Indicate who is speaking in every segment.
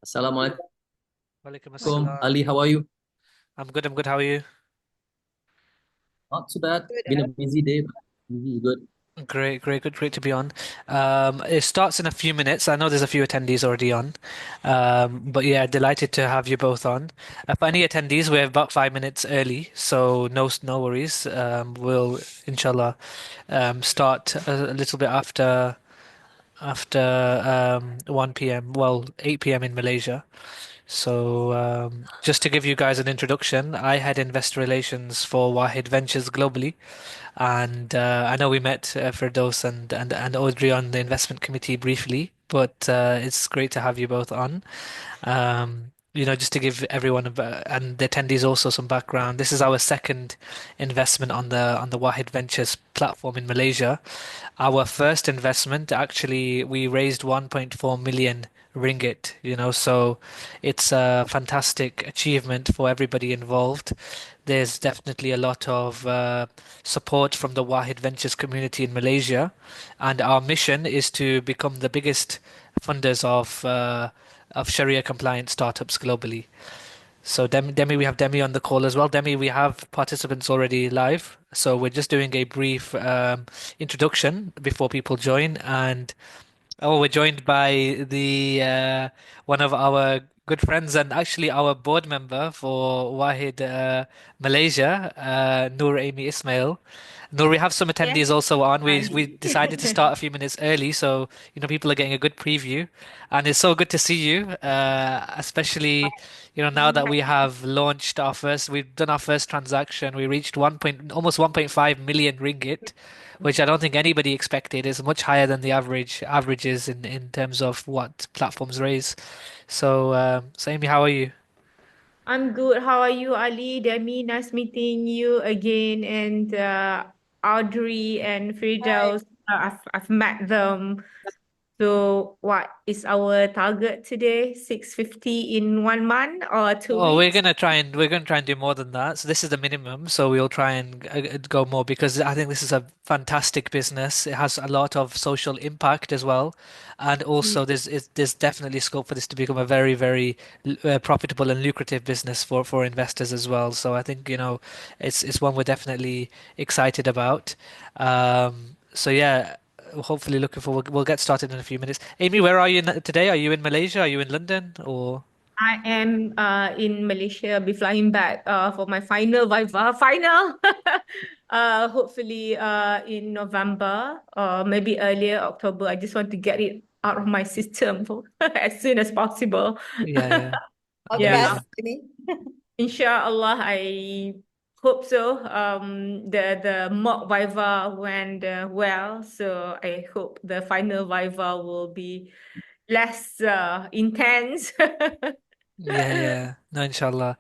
Speaker 1: Assalamualaikum,
Speaker 2: Walaikum assalam.
Speaker 1: Ali. How are you?
Speaker 2: I'm good. I'm good. How are you?
Speaker 1: Not too bad.
Speaker 3: Good,
Speaker 1: Been a busy day, but busy is good.
Speaker 2: Great, great, good, great to be on. It starts in a few minutes. I know there's a few attendees already on, but yeah, delighted to have you both on. For any attendees, we're about 5 minutes early, so no worries. We'll inshallah start a little bit after 1 p.m. Well, 8 p.m. in Malaysia. So, just to give you guys an introduction, I head investor relations for Wahid Ventures globally, and I know we met Firdaus and Audrey on the investment committee briefly, but it's great to have you both on. Just to give everyone and the attendees also some background, this is our second investment on the Wahid Ventures platform in Malaysia. Our first investment, actually, we raised 1.4 million ringgit, so it's a fantastic achievement for everybody involved. There's definitely a lot of support from the Wahid Ventures community in Malaysia, and our mission is to become the biggest funders of Sharia compliant startups globally. So Demi, we have Demi on the call as well. Demi, we have participants already live, so we're just doing a brief introduction before people join. And oh, we're joined by the one of our good friends and actually our board member for Wahid Malaysia, Noor Amy Ismail. Noor, we have some
Speaker 3: yes,
Speaker 2: attendees also on. We
Speaker 3: Ali.
Speaker 2: decided to start a few minutes early, so people are getting a good preview, and it's so good to see you, especially now that we have launched we've done our first transaction. We reached almost 1.5 million ringgit, which I don't think anybody expected. Is much higher than the averages in terms of what platforms raise. So Amy, how are you?
Speaker 3: I'm good. How are you, Ali? Demi, nice meeting you again. And Audrey and
Speaker 4: Hi.
Speaker 3: Firdaus, I've met them. So what is our target today? 650 in 1 month or two
Speaker 2: Oh,
Speaker 3: weeks?
Speaker 2: we're gonna try and do more than that. So this is the minimum. So we'll try and go more because I think this is a fantastic business. It has a lot of social impact as well, and also there's definitely scope for this to become a very very profitable and lucrative business for investors as well. So I think it's one we're definitely excited about. So yeah. Hopefully, looking forward. We'll get started in a few minutes. Amy, where are you today? Are you in Malaysia? Are you in London? Or
Speaker 3: I am in Malaysia. I'll be flying back for my final Viva. Final! Hopefully in November or maybe earlier October. I just want to get it out of my system as soon as possible.
Speaker 2: yeah, yeah.
Speaker 4: All the
Speaker 3: Yeah.
Speaker 4: best,
Speaker 2: Amazing.
Speaker 4: Jimmy.
Speaker 3: Inshallah, I hope so. The mock Viva went well, so I hope the final Viva will be less intense.
Speaker 2: Yeah, yeah. No, inshallah.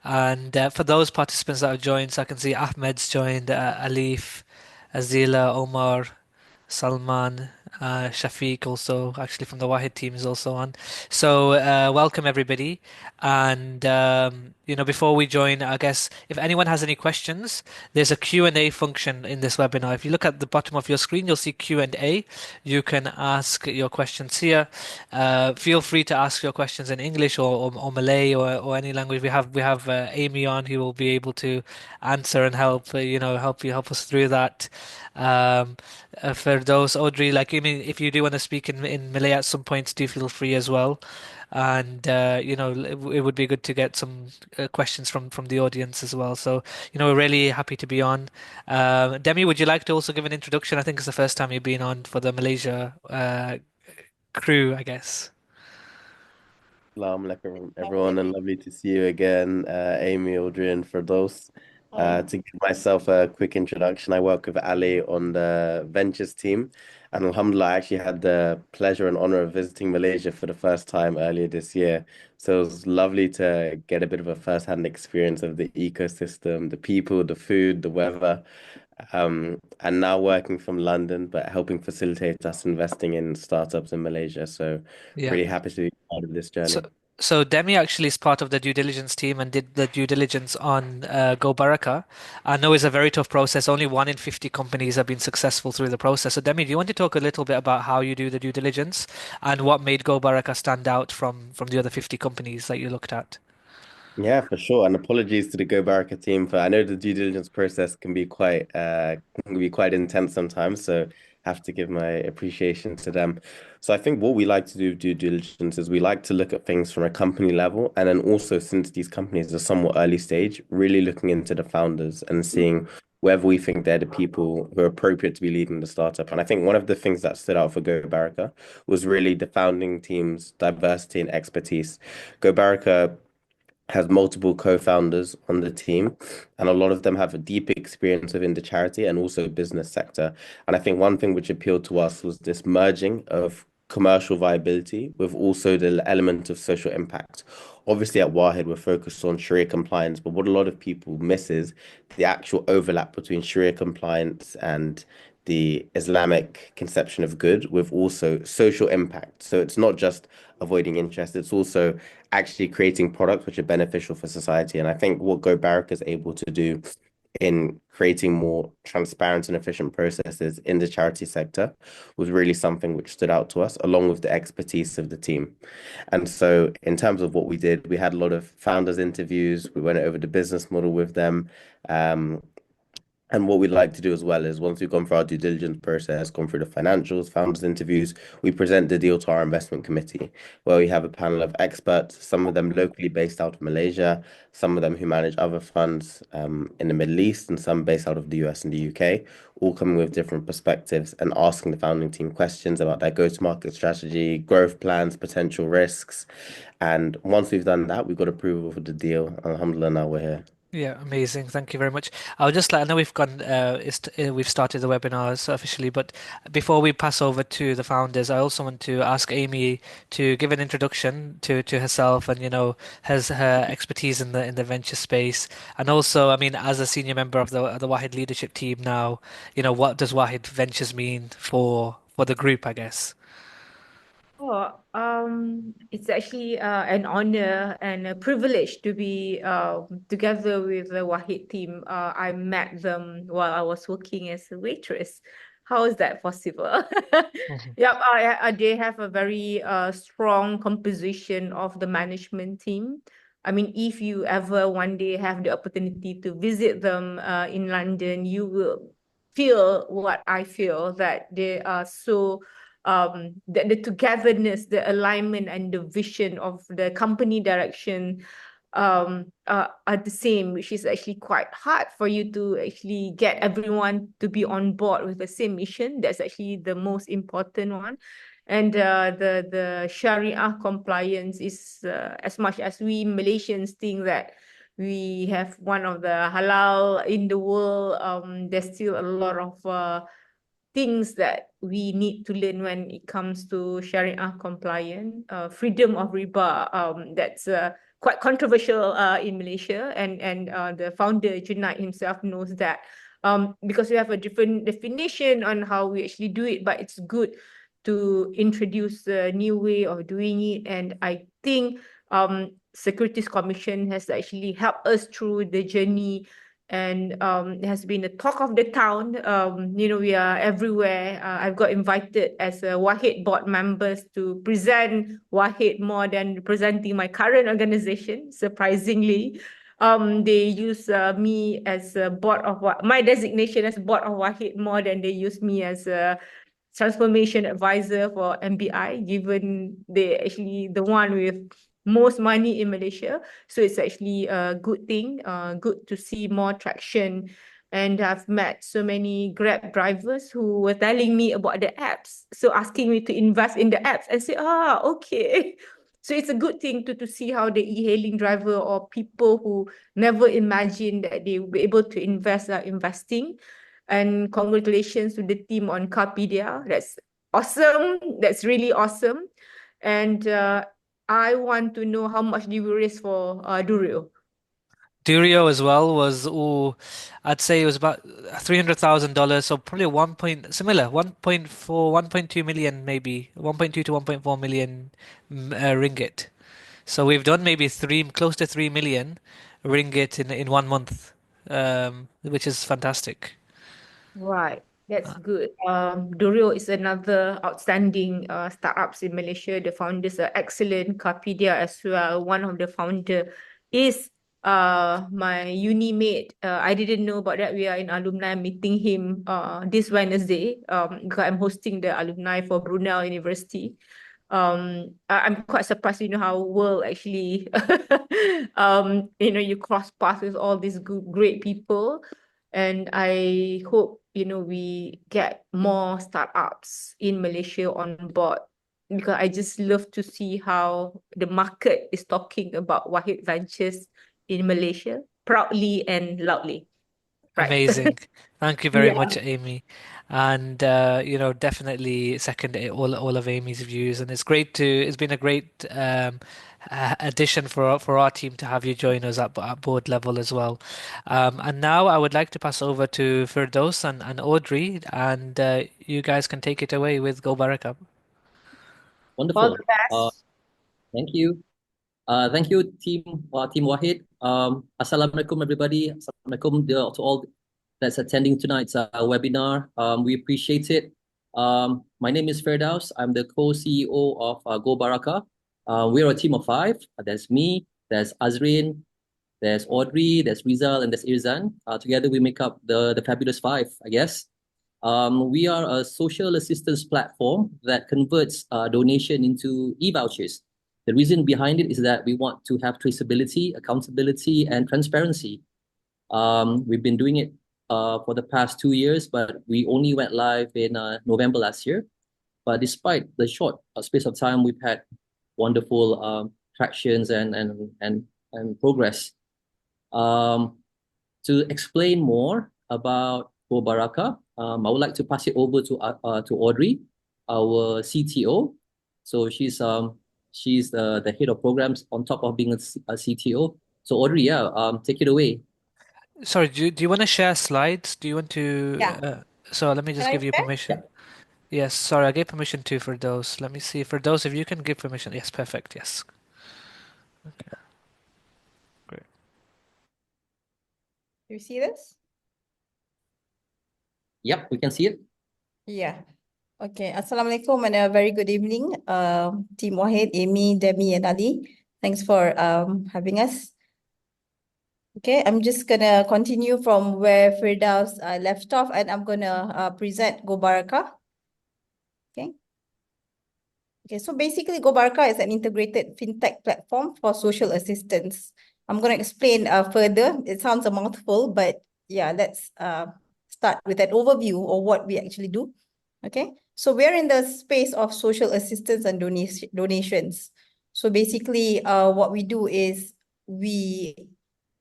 Speaker 2: And for those participants that have joined, so I can see Ahmed's joined, Alif, Azila, Omar, Salman, Shafiq also actually from the Wahid team is also on. So welcome everybody. And before we join, I guess if anyone has any questions, there's a Q&A function in this webinar. If you look at the bottom of your screen, you'll see Q&A. You can ask your questions here. Feel free to ask your questions in English or Malay or any language. We have Amy on who will be able to answer and help help us through that. Um, for those Audrey, like I mean, if you do want to speak in Malay at some points, do feel free as well. And it would be good to get some questions from the audience as well. So we're really happy to be on. Demi, would you like to also give an introduction? I think it's the first time you've been on for the Malaysia crew, I guess.
Speaker 5: Assalamu alaikum, everyone, and lovely to see you again, Amy, Audrey, and Firdaus. To give myself a quick introduction, I work with Ali on the ventures team, and Alhamdulillah, I actually had the pleasure and honor of visiting Malaysia for the first time earlier this year. So it was lovely to get a bit of a first-hand experience of the ecosystem, the people, the food, the weather. And now working from London, but helping facilitate us investing in startups in Malaysia. So
Speaker 2: Yeah.
Speaker 5: really happy to be part of this
Speaker 2: So,
Speaker 5: journey.
Speaker 2: So Demi actually is part of the due diligence team and did the due diligence on GoBarakah. I know it's a very tough process. Only 1 in 50 companies have been successful through the process. So Demi, do you want to talk a little bit about how you do the due diligence and what made GoBarakah stand out from the other 50 companies that you looked at?
Speaker 5: Yeah, for sure. And apologies to the GoBarakah team for I know the due diligence process can be quite intense sometimes, so have to give my appreciation to them. So I think what we like to do with due diligence is we like to look at things from a company level, and then also since these companies are somewhat early stage, really looking into the founders and seeing whether we think they're the people who are appropriate to be leading the startup. And I think one of the things that stood out for GoBarakah was really the founding team's diversity and expertise. GoBarakah has multiple co-founders on the team, and a lot of them have a deep experience within the charity and also business sector. And I think one thing which appealed to us was this merging of commercial viability with also the element of social impact. Obviously, at Wahed, we're focused on Sharia compliance, but what a lot of people miss is the actual overlap between Sharia compliance and the Islamic conception of good with also social impact. So it's not just avoiding interest, it's also actually creating products which are beneficial for society. And I think what GoBarakah is able to do in creating more transparent and efficient processes in the charity sector was really something which stood out to us, along with the expertise of the team. And so, in terms of what we did, we had a lot of founders interviews. We went over the business model with them. Um, and what we'd like to do as well is once we've gone through our due diligence process, gone through the financials, founders interviews, we present the deal to our investment committee, where we have a panel of experts, some of them locally based out of Malaysia, some of them who manage other funds in the Middle East, and some based out of the US and the UK, all coming with different perspectives and asking the founding team questions about their go-to-market strategy, growth plans, potential risks. And once we've done that, we've got approval for the deal. Alhamdulillah, now we're here.
Speaker 2: Yeah, amazing. Thank you very much. I know we've started the webinars officially, but before we pass over to the founders, I also want to ask Amy to give an introduction to herself and, has her expertise in the venture space. And also, I mean, as a senior member of the Wahid leadership team now, what does Wahid Ventures mean for the group, I guess?
Speaker 3: It's actually an honor and a privilege to be together with the Wahid team. I met them while I was working as a waitress. How is that possible?
Speaker 2: Mhm.
Speaker 3: Yep, they have a very strong composition of the management team. I mean, if you ever one day have the opportunity to visit them in London, you will feel what I feel, that they are so the togetherness, the alignment, and the vision of the company direction are the same, which is actually quite hard for you to actually get everyone to be on board with the same mission. That's actually the most important one. And the Sharia compliance is, as much as we Malaysians think that we have one of the halal in the world, there's still a lot of things that we need to learn when it comes to Sharia compliant, freedom of riba. That's quite controversial in Malaysia, and the founder Junaid himself knows that. Because we have a different definition on how we actually do it, but it's good to introduce a new way of doing it. And I think Securities Commission has actually helped us through the journey, and it has been the talk of the town. We are everywhere. I've got invited as a Wahid board members to present Wahid more than representing my current organization, surprisingly. They use me as a my designation as board of Wahid more than they use me as a transformation advisor for MBI, given they actually the one with most money in Malaysia. So it's actually a good thing, good to see more traction. And I've met so many Grab drivers who were telling me about the apps. So asking me to invest in the apps and say, okay. So it's a good thing to see how the e-hailing driver or people who never imagined that they will be able to invest are investing. And congratulations to the team on Carpedia. That's awesome. That's really awesome. And I want to know how much did you raise for Durio?
Speaker 2: Durio as well was, I'd say it was about $300,000, so probably one point similar, 1.4, 1.2 million maybe, 1.2 to 1.4 million ringgit. So we've done maybe close to 3 million ringgit in 1 month, which is fantastic.
Speaker 3: Right, that's good. Durio is another outstanding startups in Malaysia. The founders are excellent. Kapidia as well. One of the founder is my uni mate. I didn't know about that. We are in alumni meeting him this Wednesday. Because I'm hosting the alumni for Brunel University. I'm quite surprised, how world actually you cross paths with all these good, great people. And I hope, we get more startups in Malaysia on board, because I just love to see how the market is talking about Wahid Ventures in Malaysia proudly and loudly. Right.
Speaker 2: Amazing. Thank you very
Speaker 3: Yeah.
Speaker 2: much, Amy. And definitely second all of Amy's views. And it's been a great addition for our team to have you join us at board level as well. And now I would like to pass over to Firdaus and Audrey, and you guys can take it away with GoBarakah.
Speaker 3: All the
Speaker 1: Wonderful.
Speaker 3: best.
Speaker 1: Thank you. Thank you, Team Wahid. Assalamualaikum, everybody. Assalamualaikum to all that's attending tonight's webinar. We appreciate it. My name is Firdaus. I'm the co-CEO of GoBarakah. We're a team of five. There's me, there's Azrin, there's Audrey, there's Rizal, and there's Irzan. Together we make up the fabulous five, I guess. We are a social assistance platform that converts donation into e-vouchers. The reason behind it is that we want to have traceability, accountability, and transparency. We've been doing it for the past 2 years, but we only went live in November last year. But despite the short space of time, we've had wonderful tractions and progress. To explain more about GoBarakah, I would like to pass it over to Audrey, our CTO. So she's the head of programs on top of being a CTO. So Audrey, yeah, take it away.
Speaker 2: Sorry, do you want to share slides? Do you want to?
Speaker 4: Yeah.
Speaker 2: So let me
Speaker 4: Can
Speaker 2: just
Speaker 4: I
Speaker 2: give you
Speaker 4: share?
Speaker 2: permission. Yes, sorry, I gave permission to Firdaus. Let me see. Firdaus, if you can give permission. Yes, perfect. Yes. Okay, great.
Speaker 4: Do you see this?
Speaker 1: Yep, we can see it.
Speaker 4: Yeah. Okay. Assalamualaikum and a very good evening. Team Wahid, Amy, Demi, and Ali. Thanks for having us. Okay, I'm just gonna continue from where Firdaus left off, and I'm gonna present GoBarakah. Okay. Okay, so basically GoBarakah is an integrated fintech platform for social assistance. I'm going to explain further. It sounds a mouthful, but yeah, let's start with an overview of what we actually do. Okay, so we're in the space of social assistance and donations. So basically what we do is we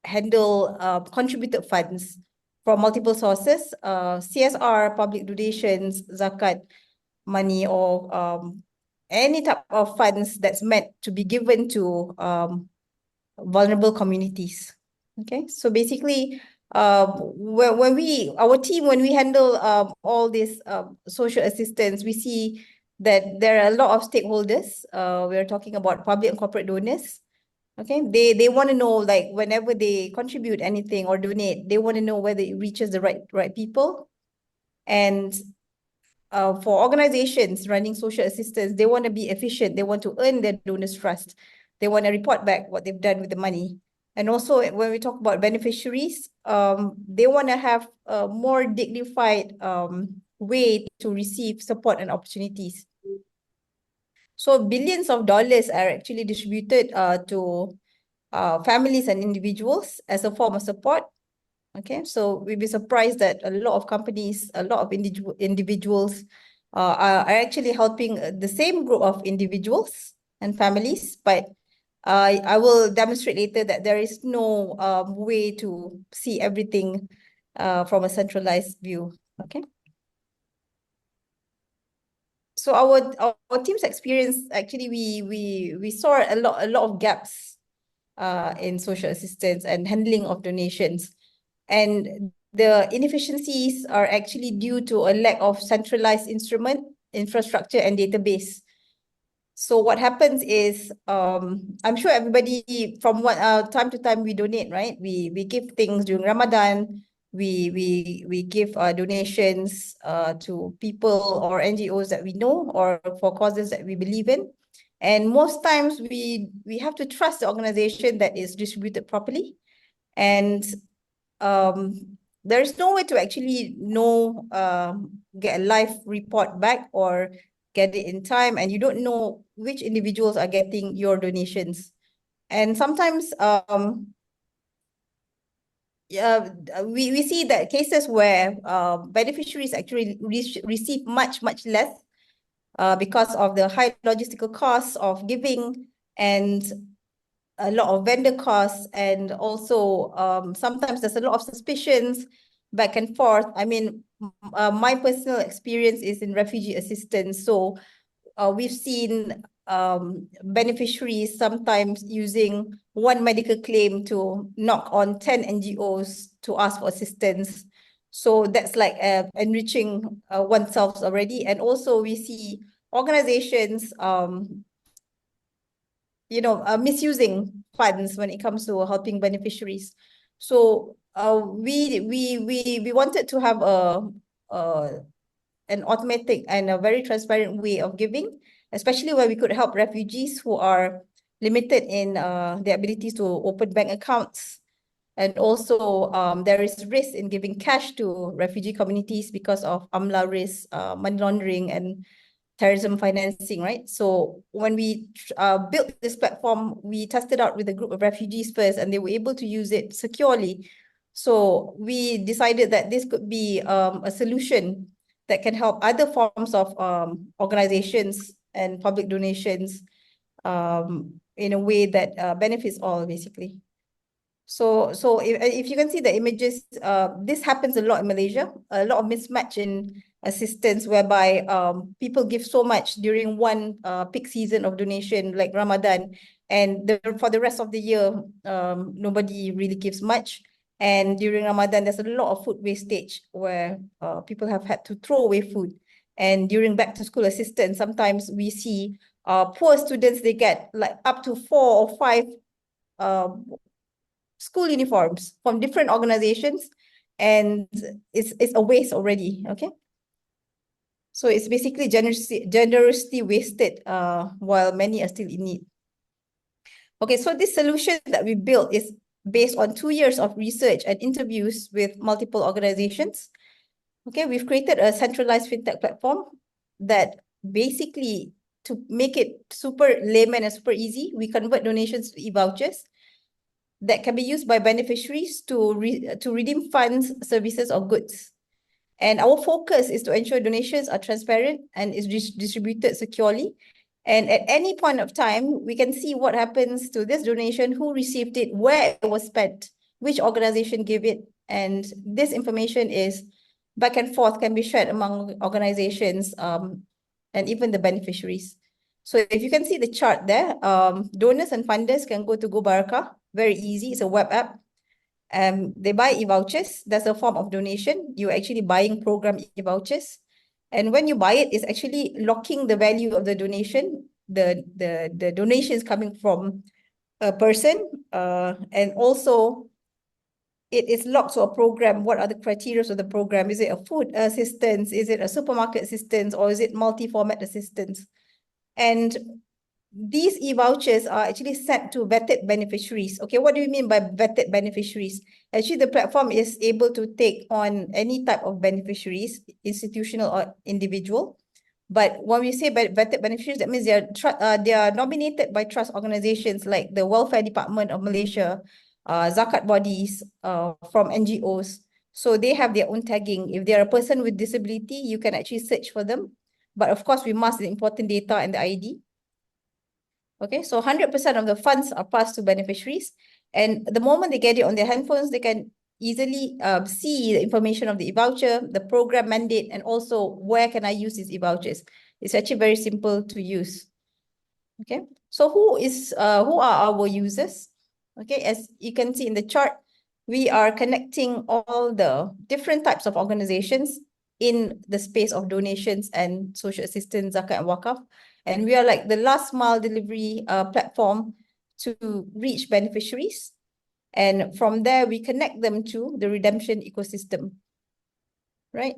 Speaker 4: handle contributed funds from multiple sources, CSR, public donations, zakat money, or any type of funds that's meant to be given to vulnerable communities. Okay, so basically, our team, when we handle all this social assistance, we see that there are a lot of stakeholders. We're talking about public and corporate donors. Okay, they want to know, like, whenever they contribute anything or donate, they want to know whether it reaches the right people. And for organizations running social assistance, they want to be efficient. They want to earn their donors' trust. They want to report back what they've done with the money. And also, when we talk about beneficiaries, they want to have a more dignified way to receive support and opportunities. So billions of dollars are actually distributed to families and individuals as a form of support. Okay, so we'd be surprised that a lot of companies, a lot of individuals are actually helping the same group of individuals and families, but I will demonstrate later that there is no way to see everything from a centralized view. Okay. So our team's experience, actually, we saw a lot of gaps in social assistance and handling of donations. And the inefficiencies are actually due to a lack of centralized infrastructure and database. So what happens is, I'm sure everybody from what time to time we donate, right? We give things during Ramadan. We give donations to people or NGOs that we know or for causes that we believe in. And most times we have to trust the organization that is distributed properly. And there is no way to actually know, get a live report back or get it in time, and you don't know which individuals are getting your donations. And sometimes we see that cases where beneficiaries actually receive much less because of the high logistical costs of giving and a lot of vendor costs, and also sometimes there's a lot of suspicions back and forth. I mean, my personal experience is in refugee assistance. So we've seen beneficiaries sometimes using one medical claim to knock on 10 NGOs to ask for assistance. So that's like enriching oneself already. And also we see organizations misusing funds when it comes to helping beneficiaries. So we wanted to have an automatic and a very transparent way of giving, especially where we could help refugees who are limited in their abilities to open bank accounts. And also there is risk in giving cash to refugee communities because of AMLA risk, money laundering, and terrorism financing, right? So when we built this platform, we tested out with a group of refugees first, and they were able to use it securely. So we decided that this could be a solution that can help other forms of organizations and public donations in a way that benefits all, basically. So if you can see the images, this happens a lot in Malaysia, a lot of mismatch in assistance, whereby people give so much during one peak season of donation like Ramadan, and for the rest of the year, nobody really gives much. And during Ramadan, there's a lot of food wastage where people have had to throw away food. And during back to school assistance, sometimes we see poor students, they get like up to 4 or 5 school uniforms from different organizations, and it's a waste already. Okay, so it's basically generously wasted while many are still in need. Okay, so this solution that we built is based on 2 years of research and interviews with multiple organizations. Okay, we've created a centralized fintech platform that basically, to make it super layman and super easy, we convert donations to e-vouchers that can be used by beneficiaries to redeem funds, services, or goods. And our focus is to ensure donations are transparent and is distributed securely. And at any point of time, we can see what happens to this donation, who received it, where it was spent, which organization gave it. And this information is back and forth, can be shared among organizations and even the beneficiaries. So if you can see the chart there, donors and funders can go to GoBarakah. Very easy. It's a web app. They buy e-vouchers. That's a form of donation. You're actually buying program e-vouchers. And when you buy it, it's actually locking the value of the donation. The donation is coming from a person. And also, it is locked to a program. What are the criteria of the program? Is it a food assistance? Is it a supermarket assistance? Or is it multi-format assistance? And these e-vouchers are actually sent to vetted beneficiaries. Okay, what do you mean by vetted beneficiaries? Actually, the platform is able to take on any type of beneficiaries, institutional or individual. But when we say vetted beneficiaries, that means they are nominated by trust organizations like the Welfare Department of Malaysia, zakat bodies from NGOs. So they have their own tagging. If they're a person with disability, you can actually search for them. But of course, we must the important data and the ID. Okay, so 100% of the funds are passed to beneficiaries. And the moment they get it on their handphones, they can easily see the information of the e-voucher, the program mandate, and also where can I use these e-vouchers. It's actually very simple to use. Okay, so who are our users? Okay, as you can see in the chart, we are connecting all the different types of organizations in the space of donations and social assistance, zakat, and wakaf. And we are like the last mile delivery platform to reach beneficiaries. And from there, we connect them to the redemption ecosystem, right?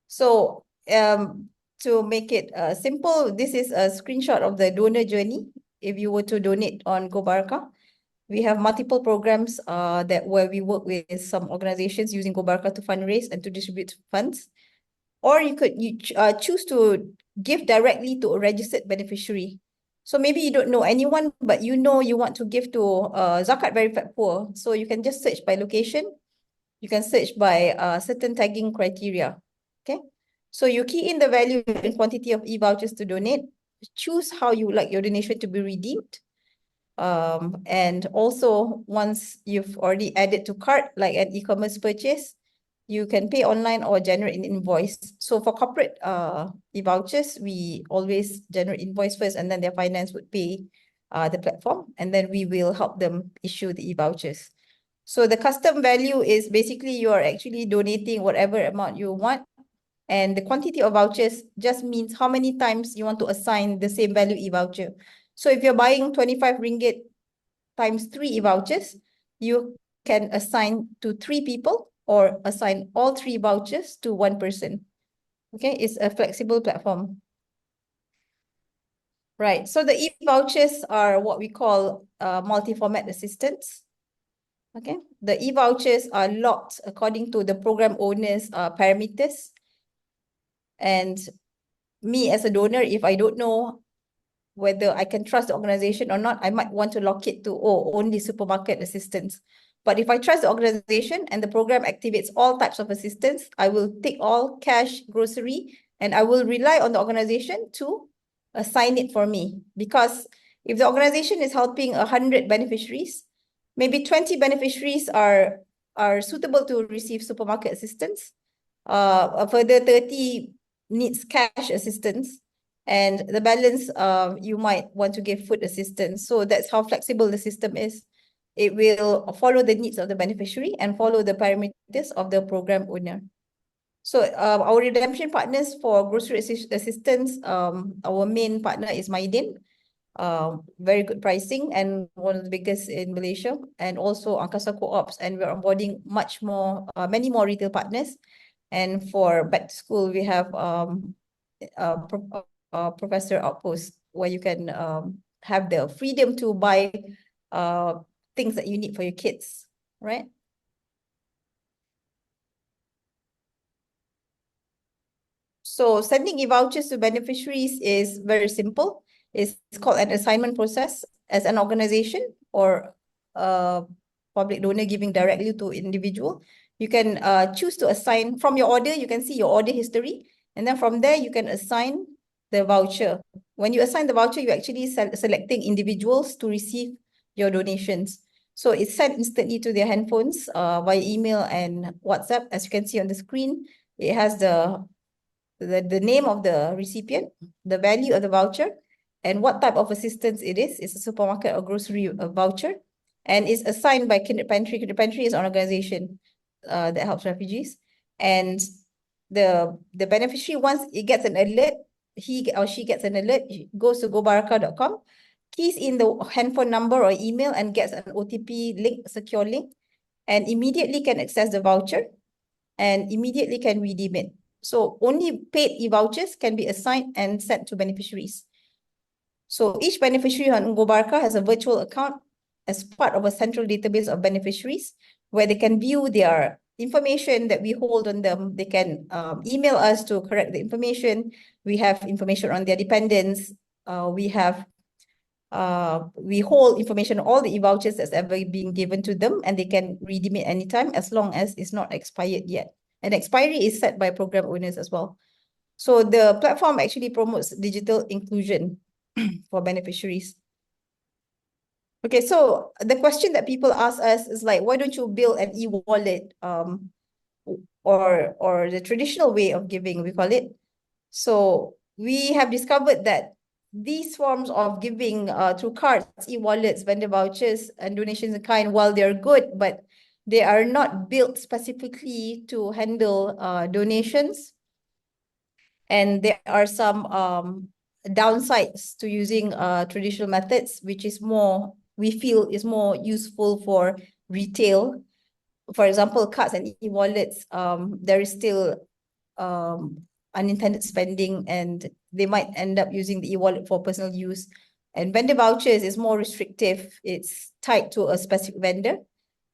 Speaker 4: So to make it simple, this is a screenshot of the donor journey. If you were to donate on GoBarakah, we have multiple programs where we work with some organizations using GoBarakah to fundraise and to distribute funds. Or you could choose to give directly to a registered beneficiary. So maybe you don't know anyone, but you know you want to give to Zakat Verified Poor. So you can just search by location. You can search by certain tagging criteria. Okay. So you key in the value and quantity of e-vouchers to donate. Choose how you would like your donation to be redeemed. And also, once you've already added to cart, like an e-commerce purchase, you can pay online or generate an invoice. So for corporate e-vouchers, we always generate invoice first, and then their finance would pay the platform, and then we will help them issue the e-vouchers. So the custom value is basically you are actually donating whatever amount you want, and the quantity of vouchers just means how many times you want to assign the same value e-voucher. So if you're buying 25 ringgit times 3 e-vouchers, you can assign to 3 people or assign all 3 vouchers to 1 person. Okay, it's a flexible platform. Right, so the e-vouchers are what we call multi-format assistance. Okay, the e-vouchers are locked according to the program owner's parameters. And me as a donor, if I don't know whether I can trust the organization or not, I might want to lock it to only supermarket assistance. But if I trust the organization and the program activates all types of assistance, I will take all cash, grocery, and I will rely on the organization to assign it for me. Because if the organization is helping 100 beneficiaries, maybe 20 beneficiaries are suitable to receive supermarket assistance. A further 30 needs cash assistance. And the balance, you might want to give food assistance. So that's how flexible the system is. It will follow the needs of the beneficiary and follow the parameters of the program owner. So our redemption partners for grocery assistance, our main partner is Maidin. Very good pricing and one of the biggest in Malaysia, and also Angkasa Co-ops, and we're onboarding many more retail partners. And for back to school, we have Professor Outpost, where you can have the freedom to buy things that you need for your kids, right? So sending e-vouchers to beneficiaries is very simple. It's called an assignment process. As an organization or a public donor giving directly to individual, you can choose to assign from your order. You can see your order history, and then from there you can assign the voucher. When you assign the voucher, you're actually selecting individuals to receive your donations. So it's sent instantly to their handphones via email and WhatsApp. As you can see on the screen, it has the name of the recipient, the value of the voucher, and what type of assistance it is. It's a supermarket or grocery voucher, and it's assigned by Kindred Pantry. Kindred Pantry is an organization that helps refugees. And the beneficiary, once it gets an alert, he or she gets an alert, goes to GoBarakah.com, keys in the handphone number or email and gets an OTP link, secure link, and immediately can access the voucher and immediately can redeem it. So only paid e-vouchers can be assigned and sent to beneficiaries. So each beneficiary on GoBarakah has a virtual account as part of a central database of beneficiaries where they can view their information that we hold on them. They can email us to correct the information. We have information on their dependents. We hold information on all the e-vouchers that's ever been given to them, and they can redeem it anytime as long as it's not expired yet. And expiry is set by program owners as well. So the platform actually promotes digital inclusion for beneficiaries. Okay, so the question that people ask us is like, why don't you build an e-wallet or the traditional way of giving, we call it. So we have discovered that these forms of giving through cards, e-wallets, vendor vouchers, and donations in kind, while they're good, but they are not built specifically to handle donations And there are some downsides to using traditional methods, which is more, we feel is more useful for retail. For example, cards and e-wallets, there is still unintended spending, and they might end up using the e-wallet for personal use. And vendor vouchers is more restrictive. It's tied to a specific vendor.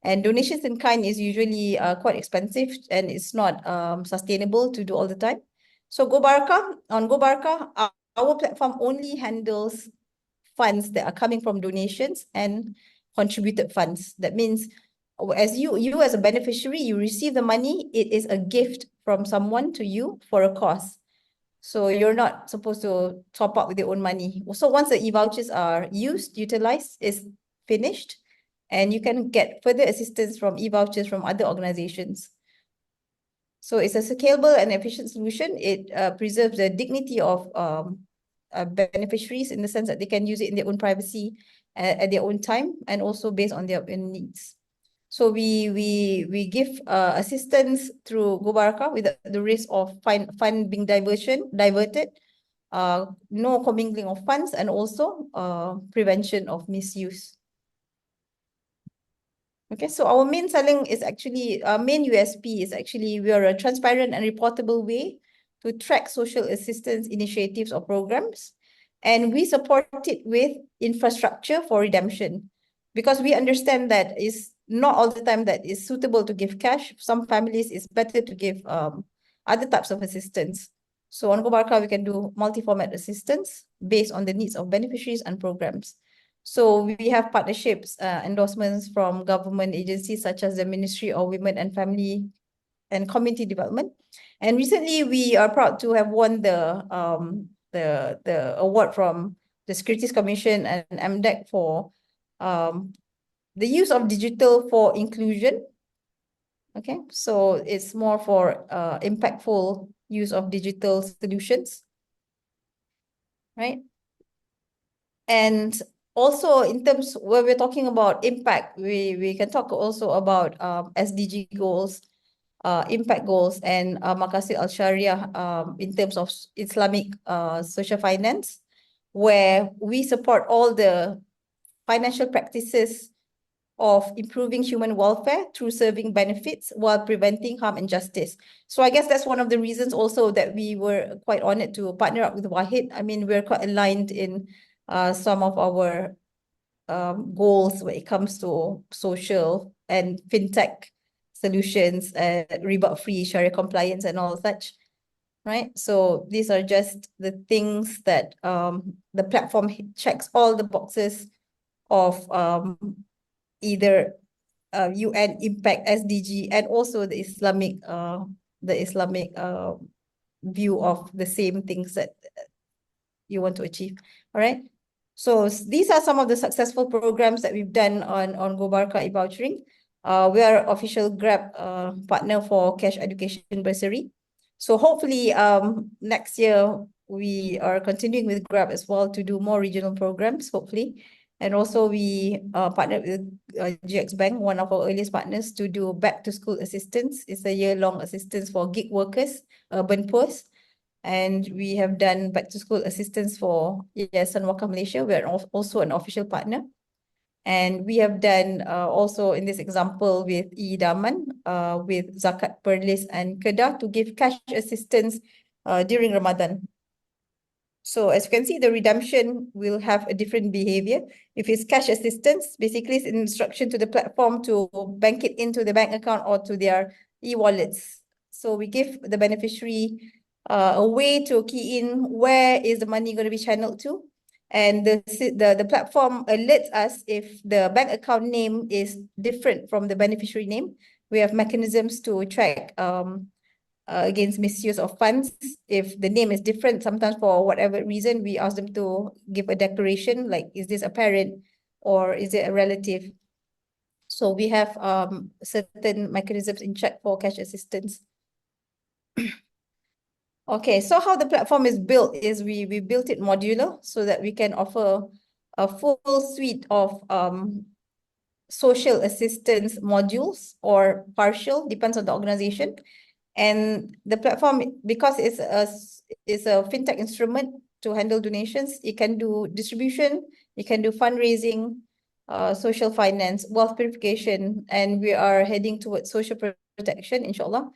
Speaker 4: And donations in kind is usually quite expensive, and it's not sustainable to do all the time. So GoBarakah, our platform only handles funds that are coming from donations and contributed funds. That means as you as a beneficiary, you receive the money, it is a gift from someone to you for a cause. So you're not supposed to top up with your own money. So once the e-vouchers are utilized, is finished, and you can get further assistance from e-vouchers from other organizations. So it's a scalable and efficient solution. It preserves the dignity of beneficiaries in the sense that they can use it in their own privacy at their own time, and also based on their own needs. So we give assistance through GoBarakah with the risk of fund being diverted, no commingling of funds, and also prevention of misuse. Okay, so our main selling is actually, main USP is actually we are a transparent and reportable way to track social assistance initiatives or programs. And we support it with infrastructure for redemption, because we understand that it's not all the time that it's suitable to give cash. Some families, it's better to give other types of assistance. So on GoBarakah, we can do multi-format assistance based on the needs of beneficiaries and programs. So we have partnerships, endorsements from government agencies such as the Ministry of Women and Family and Community Development. And recently we are proud to have won the award from the Securities Commission and MDEC for the use of digital for inclusion. Okay, so it's more for impactful use of digital solutions, right? And also in terms where we're talking about impact, we can talk also about SDG goals, impact goals, and Maqasid al-Sharia in terms of Islamic social finance, where we support all the financial practices of improving human welfare through serving benefits while preventing harm and justice. So I guess that's one of the reasons also that we were quite honored to partner up with Wahid. I mean, we're quite aligned in some of our goals when it comes to social and fintech solutions, riba-free, Sharia compliance, and all such, right? So these are just the things that the platform checks all the boxes of either UN impact, SDG, and also the Islamic view of the same things that you want to achieve. All right. So these are some of the successful programs that we've done on GoBarakah e-vouchering. We are official Grab partner for cash education bursary. So hopefully next year we are continuing with Grab as well to do more regional programs, hopefully. And also we partnered with GX Bank, one of our earliest partners, to do back to school assistance. It's a year-long assistance for gig workers, urban poor. And we have done back to school assistance for Yayasan Wakaf Malaysia. We are also an official partner. And we have done also in this example with e-Daman, with Zakat Perlis and Kedah to give cash assistance during Ramadan. So as you can see, the redemption will have a different behavior. If it's cash assistance, basically it's an instruction to the platform to bank it into the bank account or to their e-wallets. So we give the beneficiary a way to key in where is the money going to be channeled to. And the platform alerts us if the bank account name is different from the beneficiary name. We have mechanisms to track against misuse of funds. If the name is different, sometimes for whatever reason, we ask them to give a declaration, like, is this a parent or is it a relative? So we have certain mechanisms in check for cash assistance. Okay, so how the platform is built is we built it modular so that we can offer a full suite of social assistance modules, or partial, depends on the organization. And the platform, because is a fintech instrument to handle donations. It can do distribution, it can do fundraising, social finance, wealth purification, and we are heading towards social protection, inshallah,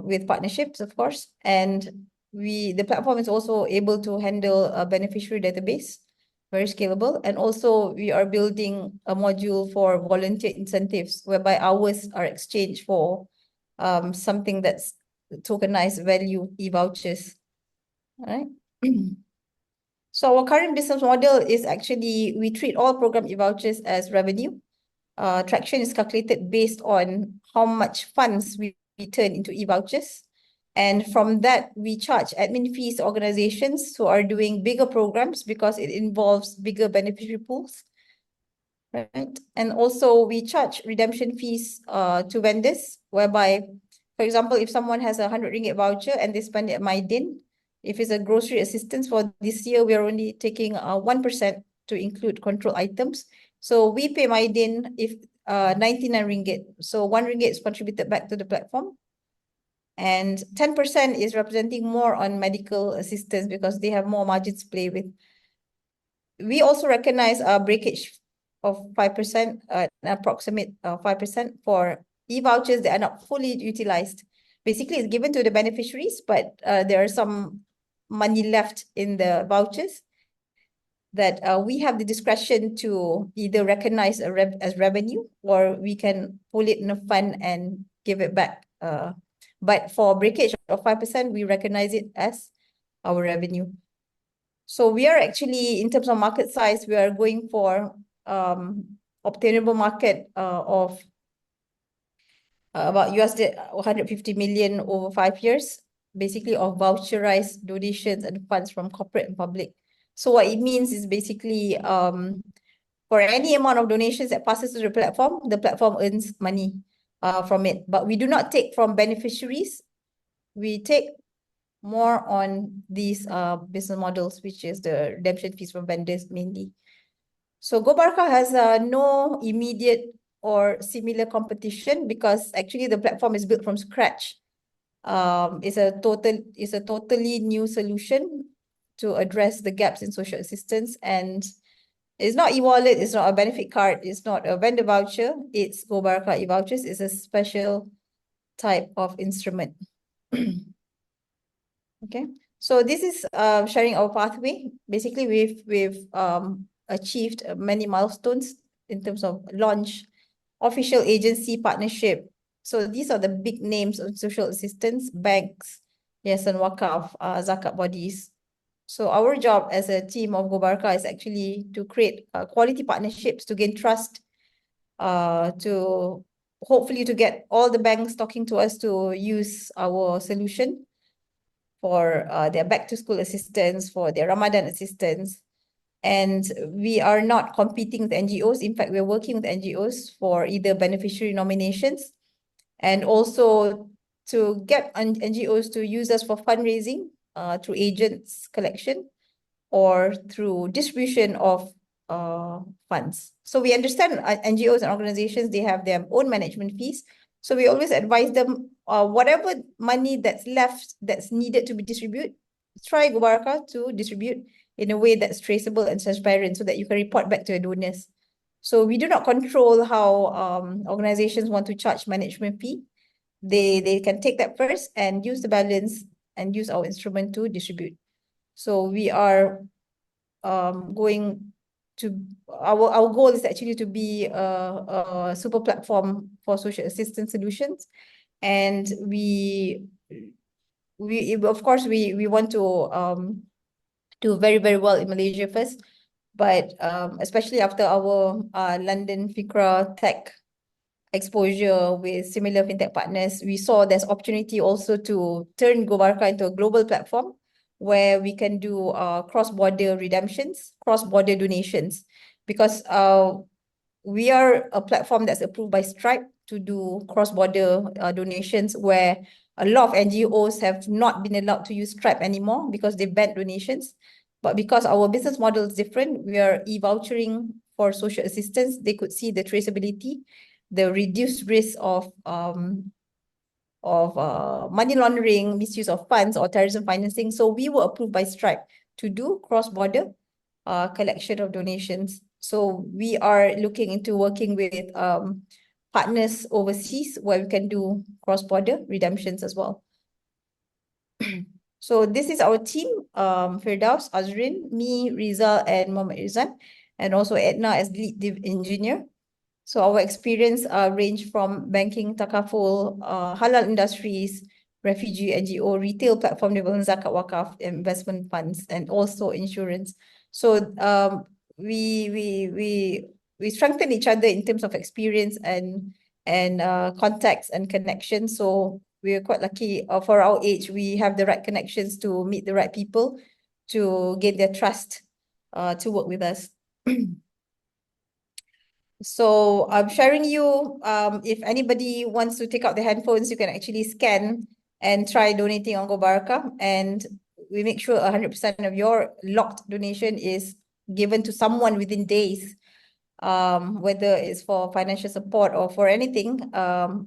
Speaker 4: with partnerships, of course. And the platform is also able to handle a beneficiary database, very scalable. And also we are building a module for volunteer incentives, whereby hours are exchanged for something that's tokenized value, e-vouchers. All right. So our current business model is actually, we treat all program e-vouchers as revenue. Traction is calculated based on how much funds we turn into e-vouchers. And from that, we charge admin fees to organizations who are doing bigger programs because it involves bigger beneficiary pools. Right. And also we charge redemption fees to vendors, whereby, for example, if someone has a 100 ringgit voucher and they spend it at Maidin, if it's a grocery assistance for this year, we are only taking 1% to include control items. So we pay Maidin if 99 ringgit. So 1 ringgit is contributed back to the platform. And 10% is representing more on medical assistance because they have more margins to play with. We also recognize a breakage of 5%, an approximate 5% for e-vouchers that are not fully utilized. Basically, it's given to the beneficiaries, but there are some money left in the vouchers that we have the discretion to either recognize as revenue, or we can pull it in a fund and give it back. But for breakage of 5%, we recognize it as our revenue. So we are actually, in terms of market size, we are going for obtainable market of about $150 million over 5 years, basically of voucherized donations and funds from corporate and public. So what it means is basically for any amount of donations that passes to the platform earns money from it. But we do not take from beneficiaries. We take more on these business models, which is the redemption fees from vendors mainly. So GoBarakah has no immediate or similar competition because actually the platform is built from scratch. It's a totally new solution to address the gaps in social assistance, and it's not e-wallet, it's not a benefit card, it's not a vendor voucher, it's GoBarakah e-vouchers. It's a special type of instrument. Okay, so this is sharing our pathway. Basically, we've achieved many milestones in terms of launch, official agency partnership. So these are the big names of social assistance: banks, Yayasan Wakaf, zakat bodies. So our job as a team of GoBarakah is actually to create quality partnerships to gain trust, to hopefully to get all the banks talking to us to use our solution for their back-to-school assistance, for their Ramadan assistance. And we are not competing with NGOs. In fact, we're working with NGOs for either beneficiary nominations and also to get NGOs to use us for fundraising through agents collection or through distribution of funds. So we understand NGOs and organizations, they have their own management fees. So we always advise them, whatever money that's left, that's needed to be distributed, try GoBarakah to distribute in a way that's traceable and transparent so that you can report back to your donors. So we do not control how organizations want to charge management fee. They can take that first and use the balance and use our instrument to distribute. So we are going to, our goal is actually to be a super platform for social assistance solutions. And we of course we want to do very, very well in Malaysia first, but especially after our London Fikra Tech exposure with similar fintech partners, we saw there's opportunity also to turn GoBarakah into a global platform where we can do cross-border redemptions, cross-border donations, because we are a platform that's approved by Stripe to do cross-border donations, where a lot of NGOs have not been allowed to use Stripe anymore because they banned donations. But because our business model is different, we are e-vouchering for social assistance. They could see the traceability, the reduced risk of money laundering, misuse of funds, or terrorism financing. So we were approved by Stripe to do cross-border collection of donations. So we are looking into working with partners overseas where we can do cross-border redemptions as well. So this is our team, Firdaus, Azrin, me, Rizal, and Mohammed Rizan, and also Edna as lead engineer. So our experience range from banking, takaful, halal industries, refugee, NGO, retail platform development, zakat wakaf, investment funds, and also insurance. So we strengthen each other in terms of experience and contacts and connections. So we're quite lucky for our age. We have the right connections to meet the right people to gain their trust to work with us. So I'm sharing you, if anybody wants to take out their handphones, you can actually scan and try donating on GoBarakah. And we make sure 100% of your locked donation is given to someone within days, whether it's for financial support or for anything.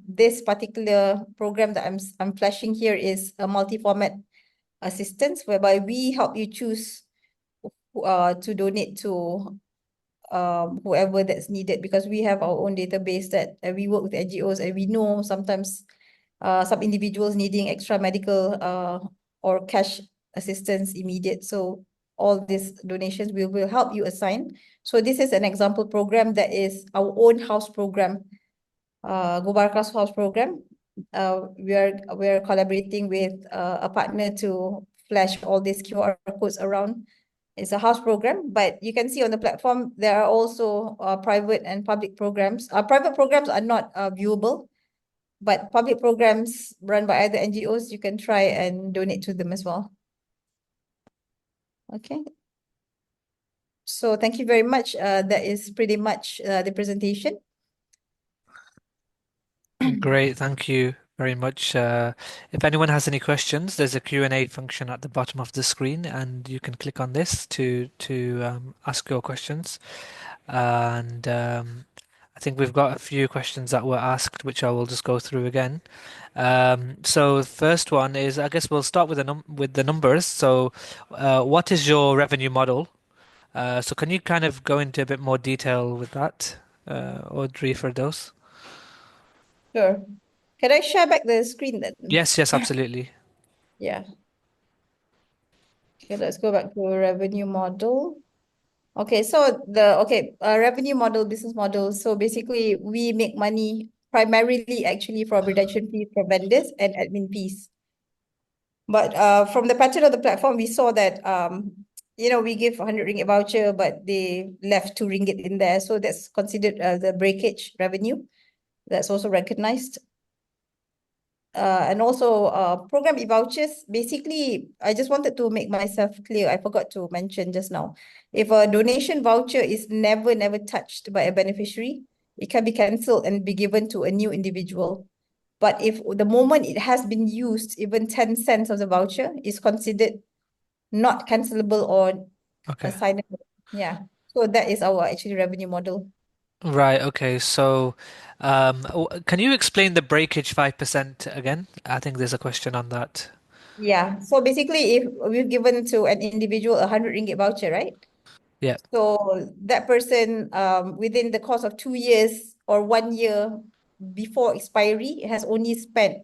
Speaker 4: This particular program that I'm flashing here is a multi-format assistance, whereby we help you choose to donate to whoever that's needed, because we have our own database that we work with NGOs, and we know sometimes some individuals needing extra medical or cash assistance immediate. So all these donations we will help you assign. So this is an example program that is our own house program, GoBarakah's house program. We are collaborating with a partner to flash all these QR codes around. It's a house program, but you can see on the platform there are also private and public programs. Private programs are not viewable, but public programs run by other NGOs, you can try and donate to them as well. Okay. So thank you very much. That is pretty much the presentation.
Speaker 2: Great, thank you very much. If anyone has any questions, there's a Q&A function at the bottom of the screen, and you can click on this to ask your questions. And I think we've got a few questions that were asked, which I will just go through again. So the first one is, I guess we'll start with the numbers. So, what is your revenue model? So can you kind of go into a bit more detail with that, Audrey, for those?
Speaker 4: Sure. Can I share back the screen then?
Speaker 2: Yes, yes, absolutely.
Speaker 4: Yeah. Okay, let's go back to revenue model. Okay, so revenue model, business model. So basically, we make money primarily actually from redemption fees from vendors and admin fees. But from the pattern of the platform, we saw that we give 100 ringgit voucher, but they left 2 ringgit in there. So that's considered the breakage revenue. That's also recognized. And also program e-vouchers. Basically, I just wanted to make myself clear. I forgot to mention just now. If a donation voucher is never touched by a beneficiary, it can be cancelled and be given to a new individual. But if the moment it has been used, even 10 cents of the voucher is considered not cancelable or assignable. Yeah. So that is our actually revenue model.
Speaker 2: Right, okay. So, can you explain the breakage 5% again? I think there's a question on that.
Speaker 4: Yeah. So basically, if we've given to an individual 100 ringgit voucher, right?
Speaker 2: Yeah.
Speaker 4: So that person, within the course of 2 years or 1 year before expiry, has only spent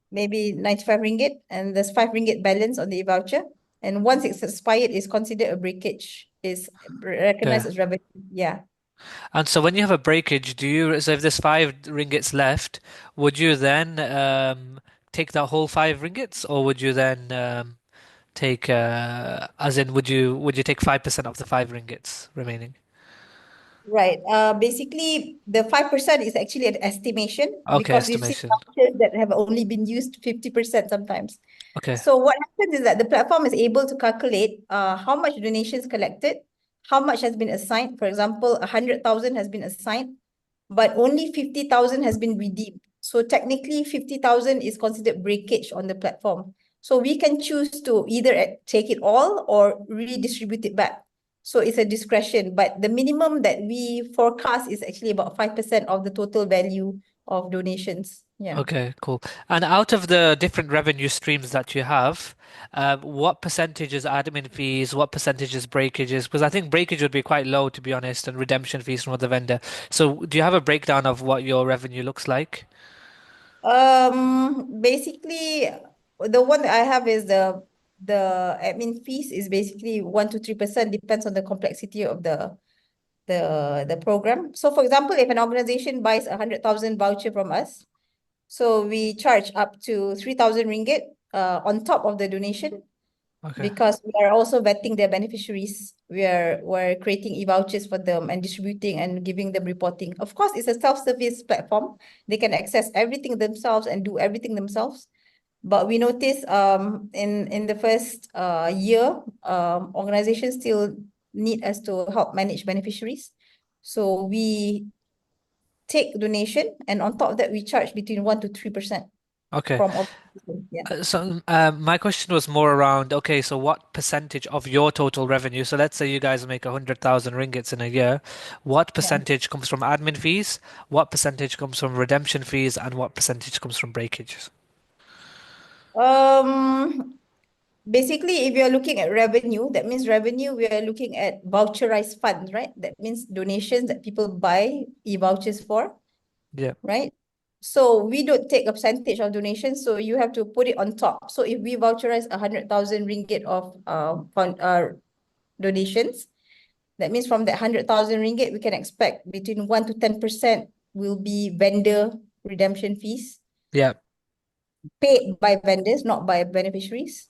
Speaker 4: maybe 95 ringgit, and there's 5 ringgit balance on the e-voucher. And once it's expired, it's considered a breakage, is recognized as revenue. Yeah.
Speaker 2: And so when you have a breakage, so if there's 5 ringgits left, would you then take that whole 5 ringgits, or would you then take as in would you take 5% of the 5 ringgits remaining?
Speaker 4: Right. Basically, the 5% is actually an estimation,
Speaker 2: Okay,
Speaker 4: because we've seen
Speaker 2: estimation.
Speaker 4: vouchers that have only been used 50% sometimes.
Speaker 2: Okay.
Speaker 4: So what happens is that the platform is able to calculate how much donations collected, how much has been assigned. For example, 100,000 has been assigned, but only 50,000 has been redeemed. So technically, 50,000 is considered breakage on the platform. So we can choose to either take it all or redistribute it back. So it's a discretion, but the minimum that we forecast is actually about 5% of the total value of donations. Yeah.
Speaker 2: Okay, cool. And out of the different revenue streams that you have, what percentage is admin fees? What percentage is breakages? Because I think breakage would be quite low, to be honest, and redemption fees from the vendor. So, do you have a breakdown of what your revenue looks like?
Speaker 4: Basically, the one that I have is the admin fees is basically 1 to 3%, depends on the complexity of the program. So, for example, if an organization buys 100,000 voucher from us, so we charge up to 3,000 ringgit on top of the donation,
Speaker 2: Okay.
Speaker 4: because we are also vetting their beneficiaries. We're creating e-vouchers for them and distributing and giving them reporting. Of course, it's a self-service platform. They can access everything themselves and do everything themselves. But we notice in the first year, organizations still need us to help manage beneficiaries. So we take donation, and on top of that, we charge between 1 to 3%
Speaker 2: Okay.
Speaker 4: from organizations. Yeah.
Speaker 2: My question was more around, okay, so what percentage of your total revenue, so let's say you guys make 100,000 ringgits in a year, what
Speaker 4: Yeah.
Speaker 2: percentage comes from admin fees, what percentage comes from redemption fees, and what percentage comes from breakages?
Speaker 4: Basically, if you're looking at revenue, that means revenue, we are looking at voucherized funds, right? That means donations that people buy e-vouchers for,
Speaker 2: Yeah,
Speaker 4: right? So we don't take a percentage of donations, so you have to put it on top. So if we voucherize 100,000 ringgit of donations, that means from that 100,000 ringgit, we can expect between 1 to 10% will be vendor redemption fees
Speaker 2: yeah,
Speaker 4: paid by vendors, not by beneficiaries.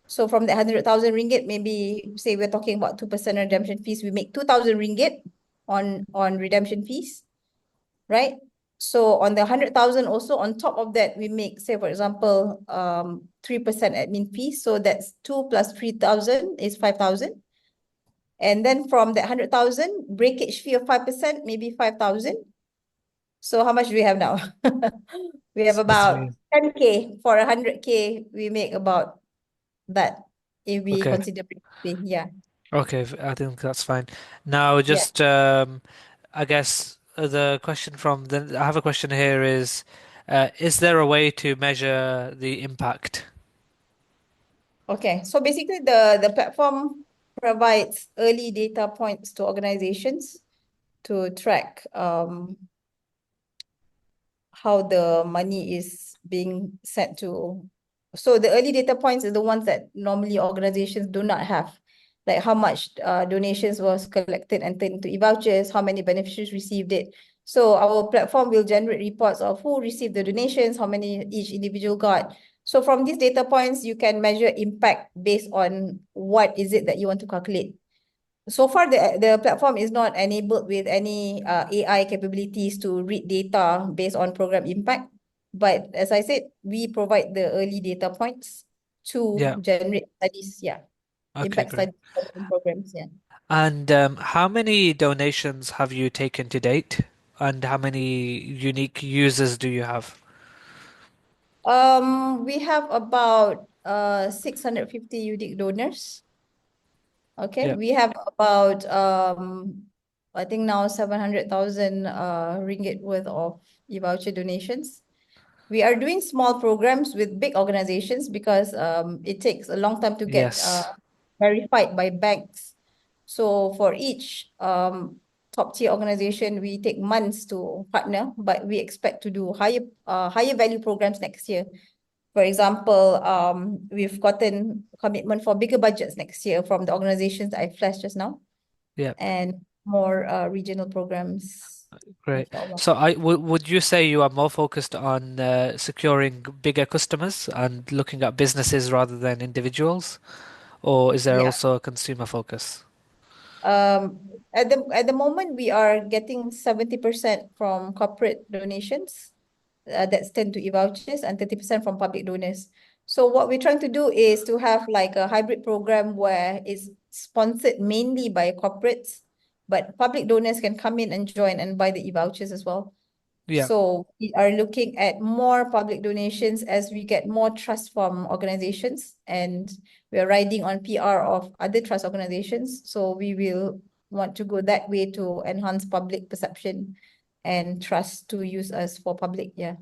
Speaker 4: So from the 100,000 ringgit, maybe say we're talking about 2% redemption fees, we make 2,000 ringgit on redemption fees, right? So on the 100,000 also, on top of that, we make, say, for example, 3% admin fees. So that's 2 plus 3,000 is 5,000. And then from the 100,000, breakage fee of 5%, maybe 5,000. So how much do we have now? We have
Speaker 2: so
Speaker 4: about
Speaker 2: three.
Speaker 4: 10K. For 100K, we make about that, if we
Speaker 2: Okay,
Speaker 4: consider breakage fee. Yeah.
Speaker 2: okay, I think that's fine. Now,
Speaker 4: Yeah.
Speaker 2: just I guess the question from the I have a question here is there a way to measure the impact?
Speaker 4: Okay. So basically, the platform provides early data points to organizations to track how the money is being sent to. So the early data points is the ones that normally organizations do not have, like how much donations was collected and turned into e-vouchers, how many beneficiaries received it. So our platform will generate reports of who received the donations, how many each individual got. So from these data points, you can measure impact based on what is it that you want to calculate. So far, the platform is not enabled with any AI capabilities to read data based on program impact. But as I said, we provide the early data points to
Speaker 2: Yeah.
Speaker 4: generate studies,
Speaker 2: Okay,
Speaker 4: impact
Speaker 2: great.
Speaker 4: studies on programs,
Speaker 2: And how many donations have you taken to date? And how many unique users do you have?
Speaker 4: We have about 650 unique donors. Okay,
Speaker 2: Yeah.
Speaker 4: we have about I think now 700,000 ringgit worth of e-voucher donations. We are doing small programs with big organizations because it takes a long time to get
Speaker 2: Yes.
Speaker 4: verified by banks. So for each top tier organization, we take months to partner, but we expect to do higher value programs next year. For example, we've gotten commitment for bigger budgets next year from the organizations that I flashed just now,
Speaker 2: Yeah.
Speaker 4: and more regional programs,
Speaker 2: Great.
Speaker 4: inshallah.
Speaker 2: So would you say you are more focused on securing bigger customers and looking at businesses rather than individuals, or is there
Speaker 4: Yeah.
Speaker 2: also a consumer focus?
Speaker 4: At the moment, we are getting 70% from corporate donations, that's 10 to e-vouchers, and 30% from public donors. So what we're trying to do is to have like a hybrid program where it's sponsored mainly by corporates, but public donors can come in and join and buy the e-vouchers as well.
Speaker 2: Yeah.
Speaker 4: So we are looking at more public donations as we get more trust from organizations, and we are riding on PR of other trust organizations. So we will want to go that way to enhance public perception and trust to use us for public. Yeah.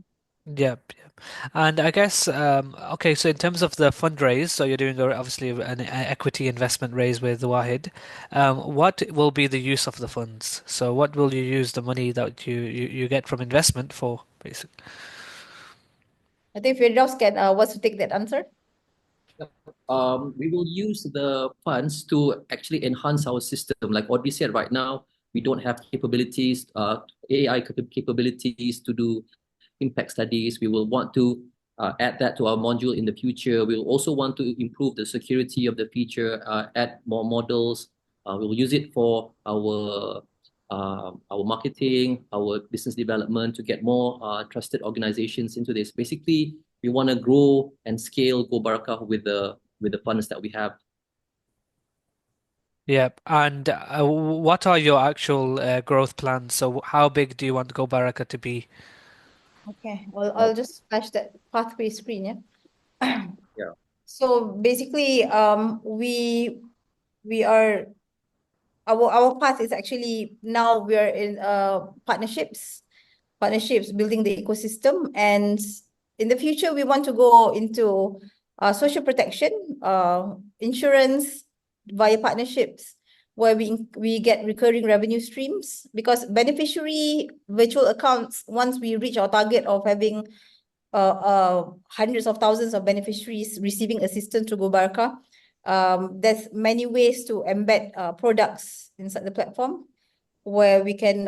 Speaker 2: Yep, yep. And I guess, okay, so in terms of the fundraise, so you're doing obviously an equity investment raise with Wahid. What will be the use of the funds? So what will you use the money that you get from investment for, basically?
Speaker 4: I think Firdaus can wants to take that answer.
Speaker 1: We will use the funds to actually enhance our system. Like what we said right now, we don't have capabilities, capabilities to do impact studies. We will want to add that to our module in the future. We will also want to improve the security of the feature, add more models. We will use it for our marketing, our business development to get more trusted organizations into this. Basically, we want to grow and scale GoBarakah with the funds that we have.
Speaker 2: Yep. And what are your actual growth plans? So how big do you want GoBarakah to be?
Speaker 4: Okay, well, I'll just flash that pathway screen, yeah.
Speaker 1: Yeah.
Speaker 4: So basically, we are our path is actually now we are in partnerships, building the ecosystem, and in the future we want to go into social protection, insurance via partnerships, where we get recurring revenue streams, because beneficiary virtual accounts, once we reach our target of having hundreds of thousands of beneficiaries receiving assistance to GoBarakah, there's many ways to embed products inside the platform, where we can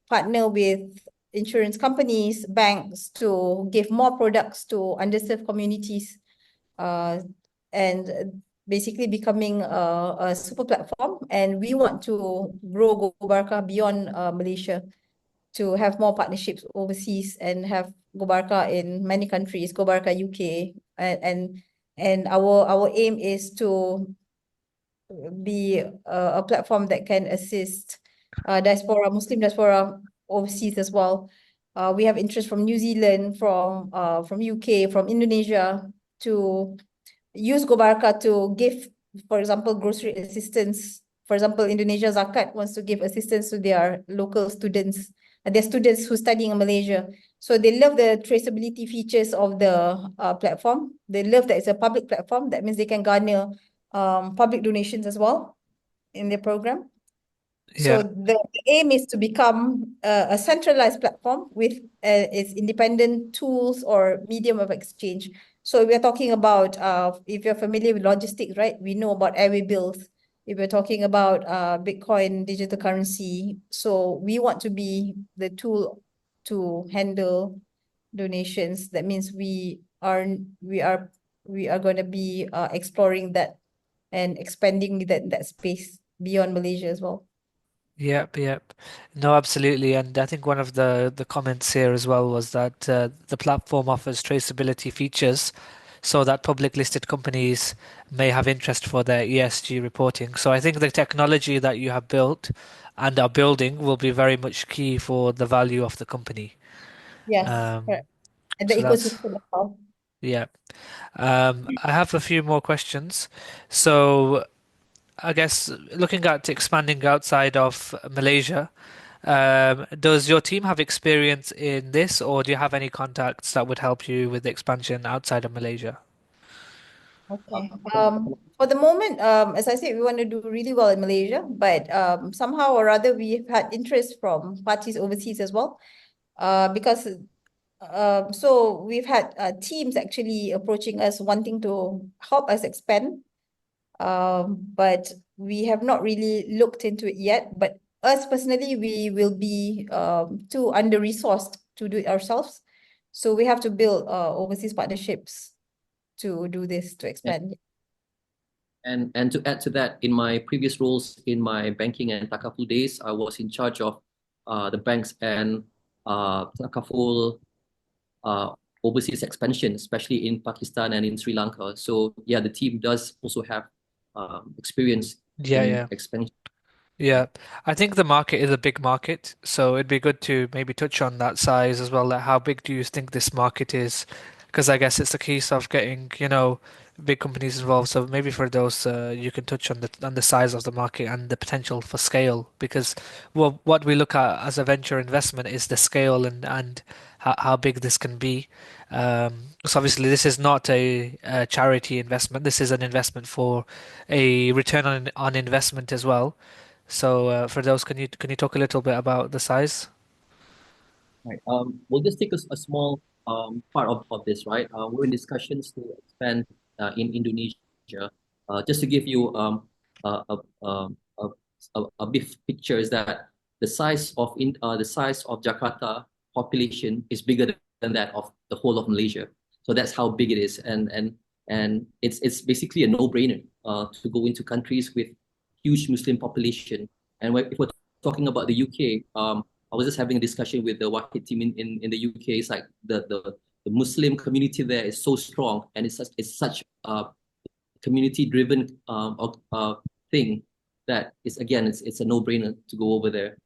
Speaker 4: partner with insurance companies, banks, to give more products to underserved communities, and basically becoming a super platform. And we want to grow GoBarakah beyond Malaysia, to have more partnerships overseas and have GoBarakah in many countries, GoBarakah UK, and our aim is to be a platform that can assist Muslim diaspora overseas as well. We have interest from New Zealand, from UK, from Indonesia, to use GoBarakah to give, for example, grocery assistance. For example, Indonesia Zakat wants to give assistance to their local students, their students who studying in Malaysia. So they love the traceability features of the platform. They love that it's a public platform. That means they can garner public donations as well in their program. So
Speaker 2: Yeah.
Speaker 4: the aim is to become a centralized platform with its independent tools or medium of exchange. So we are talking about, if you're familiar with logistics, right? We know about airway bills. If we're talking about Bitcoin, digital currency. So we want to be the tool to handle donations. That means we are going to be exploring that and expanding that space beyond Malaysia as well.
Speaker 2: Yep, yep. No, absolutely. And I think one of the comments here as well was that the platform offers traceability features so that public listed companies may have interest for their ESG reporting. So I think the technology that you have built and are building will be very much key for the value of the company.
Speaker 4: Yes,
Speaker 2: Um,
Speaker 4: correct. And the
Speaker 2: so that's,
Speaker 4: ecosystem as well.
Speaker 2: yeah. I have a few more questions. So I guess looking at expanding outside of Malaysia, does your team have experience in this, or do you have any contacts that would help you with the expansion outside of Malaysia?
Speaker 4: Okay. For the moment, as I said, we want to do really well in Malaysia, but somehow or other we've had interest from parties overseas as well. Because so we've had teams actually approaching us wanting to help us expand, but we have not really looked into it yet. But us personally, we will be too under-resourced to do it ourselves. So we have to build overseas partnerships to do this, to expand.
Speaker 1: And to add to that, in my previous roles in my banking and takaful days, I was in charge of the banks and takaful overseas expansion, especially in Pakistan and in Sri Lanka. So yeah, the team does also have experience
Speaker 2: Yeah,
Speaker 1: in
Speaker 2: yeah.
Speaker 1: expansion.
Speaker 2: Yeah, I think the market is a big market, so it'd be good to maybe touch on that size as well. Like, how big do you think this market is? Because I guess it's a case of getting, big companies involved. So maybe for those, you can touch on the size of the market and the potential for scale, because what we look at as a venture investment is the scale and how big this can be. So obviously, this is not a charity investment. This is an investment for a return on investment as well. So for those, can you talk a little bit about the size?
Speaker 1: Right. We'll just take a small part of this, right? We're in discussions to expand in Indonesia. Just to give you a, a, um, a big picture is that the size of Jakarta population is bigger than that of the whole of Malaysia. So that's how big it is, and it's basically a no-brainer to go into countries with huge Muslim population. And if we're talking about the UK, I was just having a discussion with the Wahid team in the UK. It's like the Muslim community there is so strong, and it's such a community driven thing that it's a no brainer to go over there.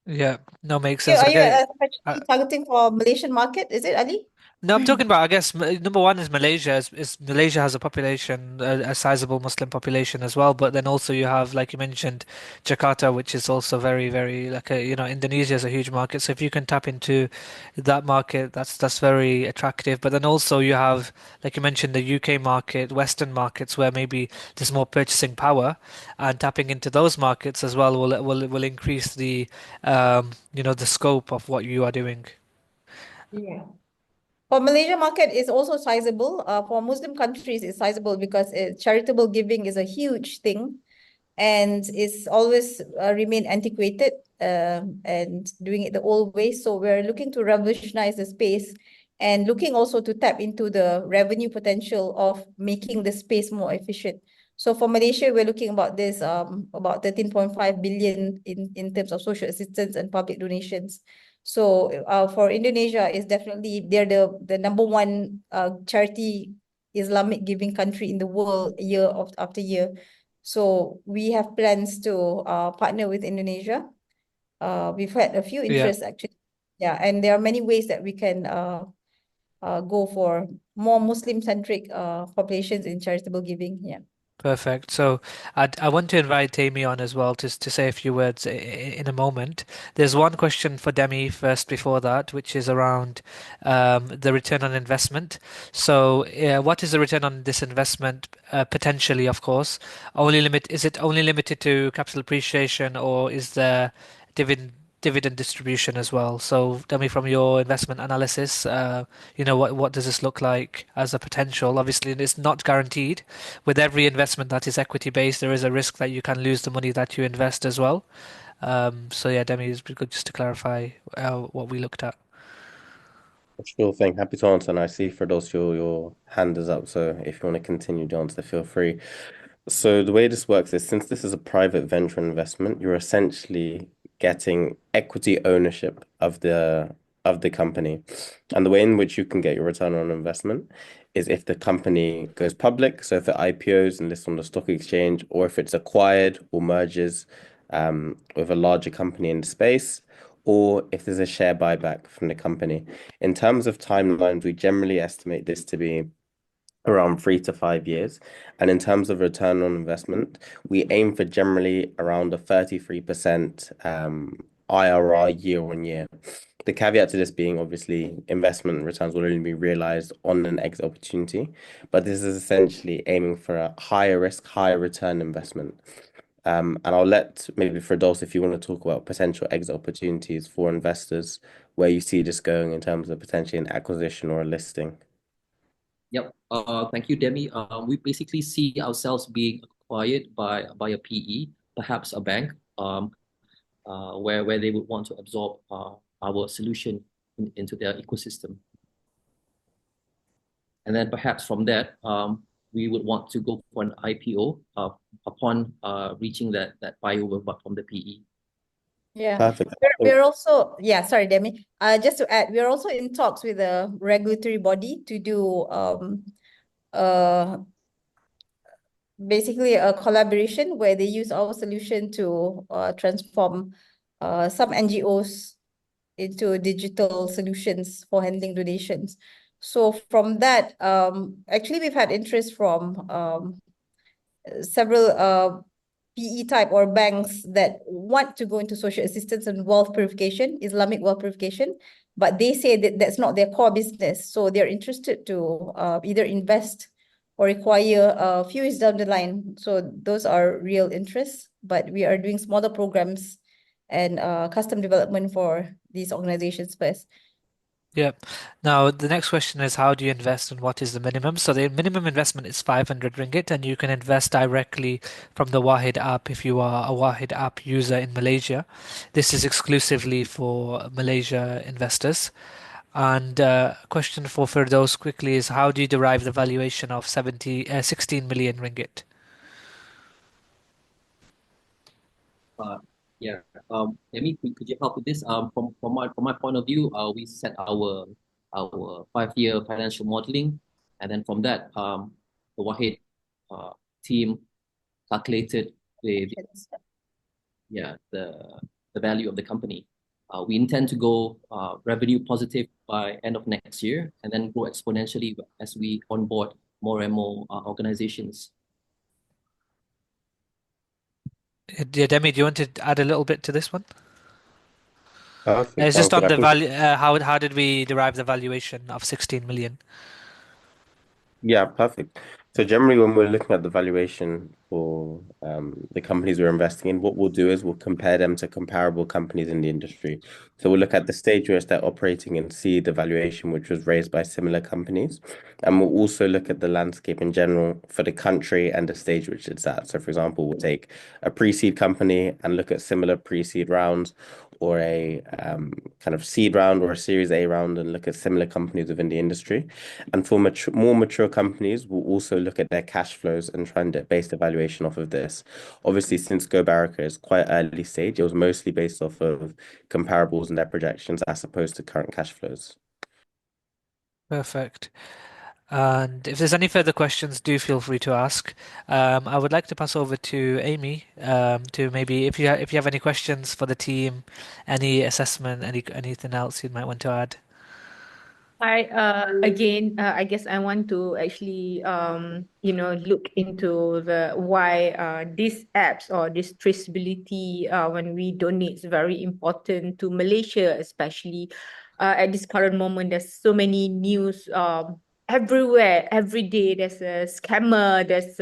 Speaker 2: Yeah, no, makes
Speaker 4: Yeah,
Speaker 2: sense.
Speaker 4: are
Speaker 2: I
Speaker 4: you
Speaker 2: get.
Speaker 4: especially targeting for Malaysian market? Is it, Ali?
Speaker 2: No, I'm talking about, I guess, number one is Malaysia. Is Malaysia has a population, a sizable Muslim population as well. But then also you have, like you mentioned, Jakarta, which is also very, very like Indonesia is a huge market. So if you can tap into that market, that's very attractive. But then also you have, like you mentioned, the UK market, Western markets where maybe there's more purchasing power, and tapping into those markets as well will increase the scope of what you are doing.
Speaker 4: Yeah. For Malaysia market is also sizable. For Muslim countries, it's sizable because charitable giving is a huge thing, and it's always remain antiquated and doing it the old way. So we're looking to revolutionize the space and looking also to tap into the revenue potential of making the space more efficient. So for Malaysia, we're looking about this about 13.5 billion in terms of social assistance and public donations. So for Indonesia, is definitely they're the number one charity Islamic giving country in the world after year. So we have plans to partner with Indonesia. We've had a few
Speaker 2: Yeah.
Speaker 4: interests actually. Yeah, and there are many ways that we can go for more Muslim-centric populations in charitable giving. Yeah.
Speaker 2: Perfect. So I want to invite Amy on as well to say a few words in a moment. There's one question for Demi first before that, which is around the return on investment. So what is the return on this investment potentially, of course? Is it only limited to capital appreciation, or is there dividend distribution as well? So Demi, from your investment analysis, what does this look like as a potential? Obviously, it's not guaranteed. With every investment that is equity based, there is a risk that you can lose the money that you invest as well. So yeah, Demi, it's good just to clarify what we looked at.
Speaker 5: Sure thing. Happy to answer. And I see for those your hand is up. So if you want to continue to answer, feel free. So the way this works is since this is a private venture investment, you're essentially getting equity ownership of the company. And the way in which you can get your return on investment is if the company goes public, so if it IPOs and lists on the stock exchange, or if it's acquired or merges with a larger company in the space, or if there's a share buyback from the company. In terms of timelines, we generally estimate this to be around 3 to 5 years. And in terms of return on investment, we aim for generally around a 33% IRR year on year. The caveat to this being obviously investment returns will only be realized on an exit opportunity, but this is essentially aiming for a higher risk, higher return investment. And I'll let maybe Firdaus, if you want to talk about potential exit opportunities for investors, where you see this going in terms of potentially an acquisition or a listing.
Speaker 1: Yep. Thank you, Demi. We basically see ourselves being acquired by a PE, perhaps a bank, where they would want to absorb our solution into their ecosystem. And then perhaps from that, we would want to go for an IPO upon reaching that buyover from the PE.
Speaker 4: Yeah.
Speaker 5: Perfect.
Speaker 4: We're also, sorry, Demi. Just to add, we're also in talks with a regulatory body to do basically a collaboration where they use our solution to transform some NGOs into digital solutions for handling donations. So from that, actually we've had interest from several PE type or banks that want to go into social assistance and wealth purification, Islamic wealth purification, but they say that that's not their core business. So they're interested to either invest or acquire a few years down the line. So those are real interests, but we are doing smaller programs and custom development for these organizations first.
Speaker 2: Yep. Now, the next question is how do you invest and what is the minimum? So the minimum investment is 500 ringgit and you can invest directly from the Wahid app if you are a Wahid app user in Malaysia. This is exclusively for Malaysia investors. And question for Firdaus quickly is how do you derive the valuation of 16 million ringgit?
Speaker 1: Uh, yeah. Amy, could you help with this? From my point of view, we set our 5-year financial modeling, and then from that, the Wahid team calculated the value of the company. We intend to go revenue positive by end of next year, and then grow exponentially as we onboard more and more organizations.
Speaker 2: Yeah, Demi, do you want to add a little bit to this one?
Speaker 5: Perfect.
Speaker 2: It's
Speaker 5: Sounds
Speaker 2: just
Speaker 5: good.
Speaker 2: on
Speaker 5: I
Speaker 2: the
Speaker 5: think
Speaker 2: value. How did we derive the valuation of 16 million?
Speaker 5: Yeah, perfect. So generally, when we're looking at the valuation for the companies we're investing in, what we'll do is we'll compare them to comparable companies in the industry. So we'll look at the stage where they're operating and see the valuation which was raised by similar companies. And we'll also look at the landscape in general for the country and the stage which it's at. So for example, we'll take a pre-seed company and look at similar pre-seed rounds, or a kind of seed round or a Series A round and look at similar companies within the industry. And for more mature companies, we'll also look at their cash flows and try and base the valuation off of this. Obviously, since GoBarakah is quite early stage, it was mostly based off of comparables and their projections as opposed to current cash flows.
Speaker 2: Perfect. And if there's any further questions, do feel free to ask. I would like to pass over to Amy, to maybe if you have any questions for the team, any assessment, anything else you might want to add.
Speaker 3: Hi, again, I guess I want to actually, look into the why these apps or this traceability when we donate is very important to Malaysia, especially at this current moment. There's so many news everywhere, every day. There's a scammer, there's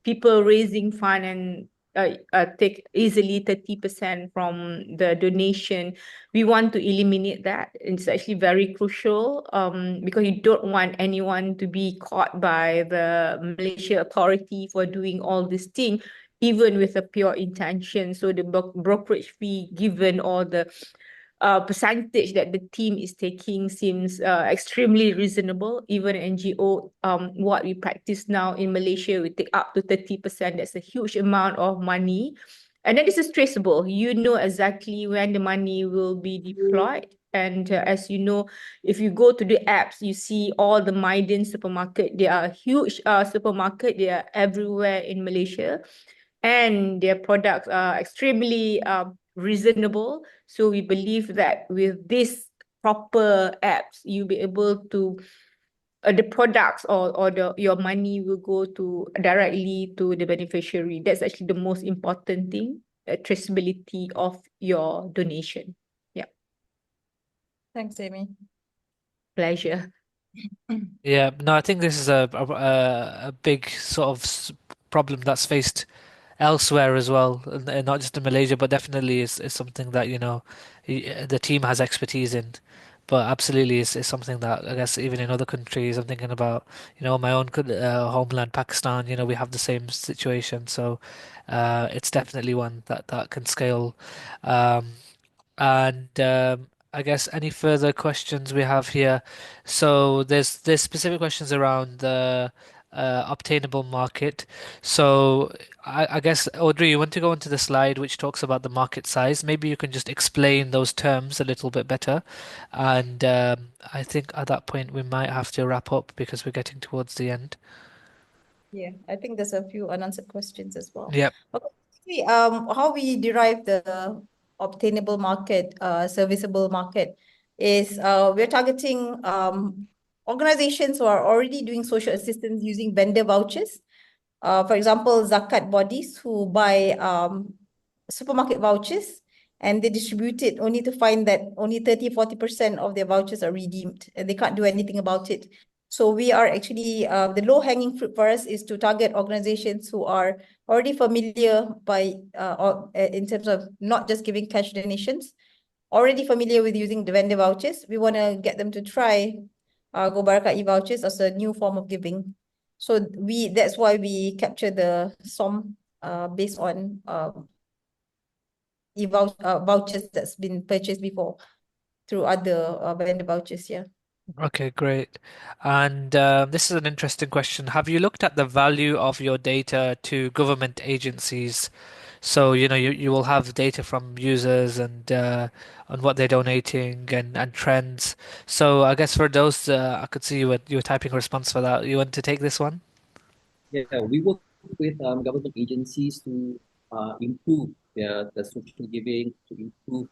Speaker 3: people raising fund and take easily 30% from the donation. We want to eliminate that. It's actually very crucial because you don't want anyone to be caught by the Malaysia authority for doing all this thing, even with a pure intention. So the brokerage fee given or the percentage that the team is taking seems extremely reasonable. Even NGO, what we practice now in Malaysia, we take up to 30%. That's a huge amount of money. And then this is traceable. You know exactly when the money will be deployed. And as you know, if you go to the apps, you see all the Maiden supermarket. They are huge supermarket. They are everywhere in Malaysia. And their products are extremely reasonable. So we believe that with this proper apps, you'll be able to the products or your money will go to directly to the beneficiary. That's actually the most important thing, traceability of your donation. Yeah.
Speaker 4: Thanks, Amy.
Speaker 3: Pleasure.
Speaker 2: Yeah, no, I think this is a big sort of problem that's faced elsewhere as well, and not just in Malaysia, but definitely is something that, the team has expertise in. But absolutely, it's something that I guess even in other countries, I'm thinking about, my own homeland, Pakistan, we have the same situation. So it's definitely one that can scale. Um, and I guess any further questions we have here. So there's specific questions around the obtainable market. So I guess Audrey, you want to go into the slide which talks about the market size. Maybe you can just explain those terms a little bit better. And I think at that point we might have to wrap up because we're getting towards the end.
Speaker 4: Yeah, I think there's a few unanswered questions as well.
Speaker 2: Yep.
Speaker 4: Okay, how we derive the obtainable market, serviceable market is we're targeting organizations who are already doing social assistance using vendor vouchers. For example, zakat bodies who buy supermarket vouchers and they distribute it only to find that only 30-40% of their vouchers are redeemed and they can't do anything about it. So we are actually, the low-hanging fruit for us is to target organizations who are already familiar in terms of not just giving cash donations, already familiar with using the vendor vouchers. We want to get them to try GoBarakah e-vouchers as a new form of giving. So that's why we capture the SOM based on vouchers that's been purchased before through other vendor vouchers. Yeah.
Speaker 2: Okay, great. And this is an interesting question. Have you looked at the value of your data to government agencies? So, you will have data from users and on what they're donating and trends. So I guess for those, I could see you were typing a response for that. You want to take this one?
Speaker 1: Yeah, we work with government agencies to improve the social giving, to improve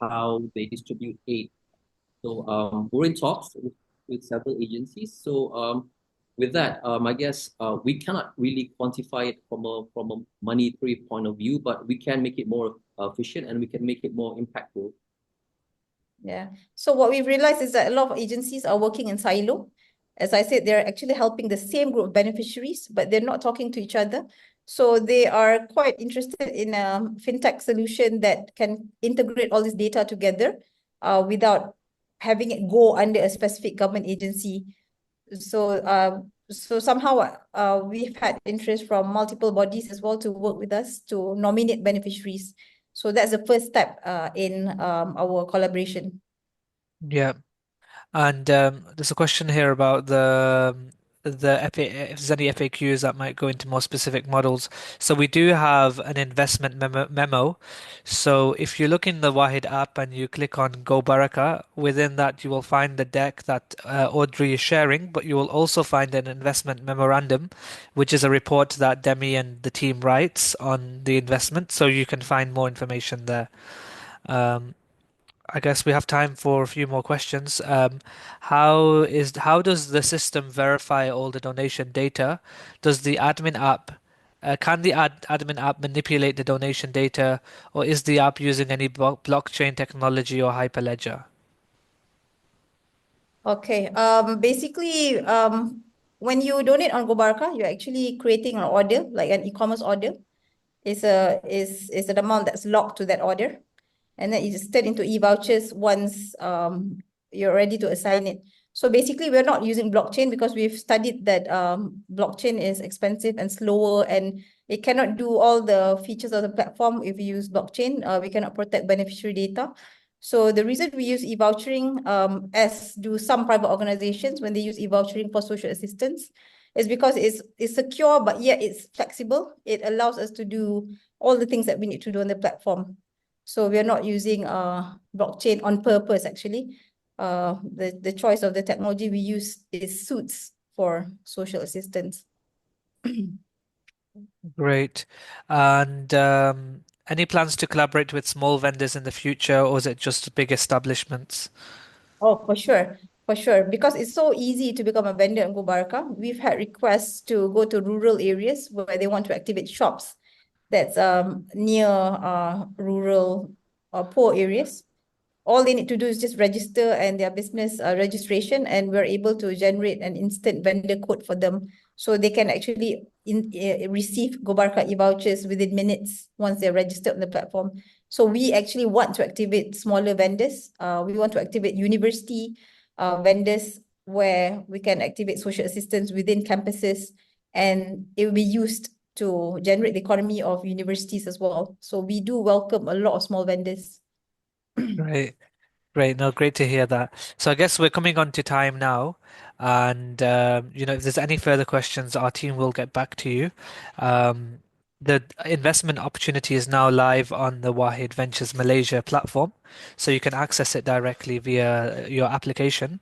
Speaker 1: how they distribute aid. So we're in talks with several agencies. So with that, I guess we cannot really quantify it from a monetary point of view, but we can make it more efficient and we can make it more impactful.
Speaker 4: Yeah. So what we've realized is that a lot of agencies are working in silo. As I said, they're actually helping the same group of beneficiaries, but they're not talking to each other. So they are quite interested in a fintech solution that can integrate all this data together without having it go under a specific government agency. So somehow we've had interest from multiple bodies as well to work with us to nominate beneficiaries. So that's the first step in our collaboration.
Speaker 2: Yeah. And there's a question here about the FA, if there's any FAQs that might go into more specific models. So we do have an investment memo. So if you look in the Wahid app and you click on GoBarakah, within that you will find the deck that Audrey is sharing, but you will also find an investment memorandum, which is a report that Demi and the team writes on the investment. So you can find more information there. Um, I guess we have time for a few more questions. How does the system verify all the donation data? Does the admin app can the admin app manipulate the donation data, or is the app using any blockchain technology or Hyperledger?
Speaker 4: Okay. Basically, when you donate on GoBarakah, you're actually creating an order, like an e-commerce order. Is an amount that's locked to that order. And then it's turned into e-vouchers once you're ready to assign it. So basically, we're not using blockchain because we've studied that blockchain is expensive and slower and it cannot do all the features of the platform if we use blockchain. We cannot protect beneficiary data. So the reason we use e-vouchering, as do some private organizations when they use e-vouchering for social assistance, is because it's secure, but yet it's flexible. It allows us to do all the things that we need to do on the platform. So we are not using blockchain on purpose, actually. The choice of the technology we use is suits for social assistance.
Speaker 2: Great. And any plans to collaborate with small vendors in the future, or is it just big establishments?
Speaker 4: Oh, for sure. For sure. Because it's so easy to become a vendor in GoBarakah. We've had requests to go to rural areas where they want to activate shops that's near rural or poor areas. All they need to do is just register and their business registration, and we're able to generate an instant vendor code for them. So they can actually receive GoBarakah e-vouchers within minutes once they're registered on the platform. So we actually want to activate smaller vendors. We want to activate university vendors where we can activate social assistance within campuses, and it will be used to generate the economy of universities as well. So we do welcome a lot of small vendors.
Speaker 2: Great. Great. No, great to hear that. So I guess we're coming on to time now. And, if there's any further questions, our team will get back to you. Um, the investment opportunity is now live on the Wahid Ventures Malaysia platform, so you can access it directly via your application.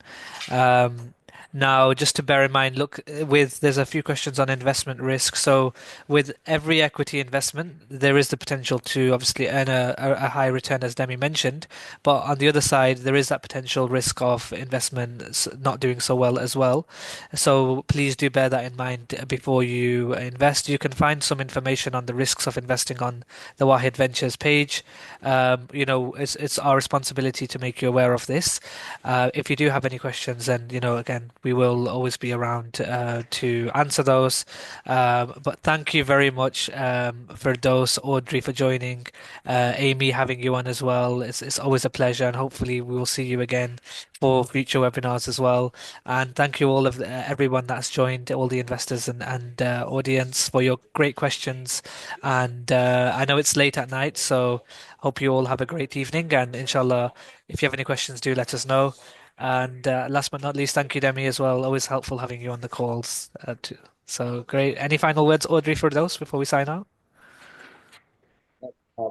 Speaker 2: Um, Now, just to bear in mind, look, there's a few questions on investment risk. So, with every equity investment, there is the potential to obviously earn a high return, as Demi mentioned. But on the other side, there is that potential risk of investments not doing so well as well. So, please do bear that in mind before you invest. You can find some information on the risks of investing on the Wahid Ventures page. It's our responsibility to make you aware of this. If you do have any questions, then again, we will always be around to answer those. But thank you very much for those, Audrey, for joining, Amy, having you on as well. It's always a pleasure, and hopefully we will see you again for future webinars as well. And thank you all of everyone that's joined, all the investors and audience for your great questions. And I know it's late at night, so hope you all have a great evening. And inshallah, if you have any questions, do let us know. And last but not least, thank you, Demi, as well. Always helpful having you on the calls too. So great. Any final words, Audrey, for those before we sign out?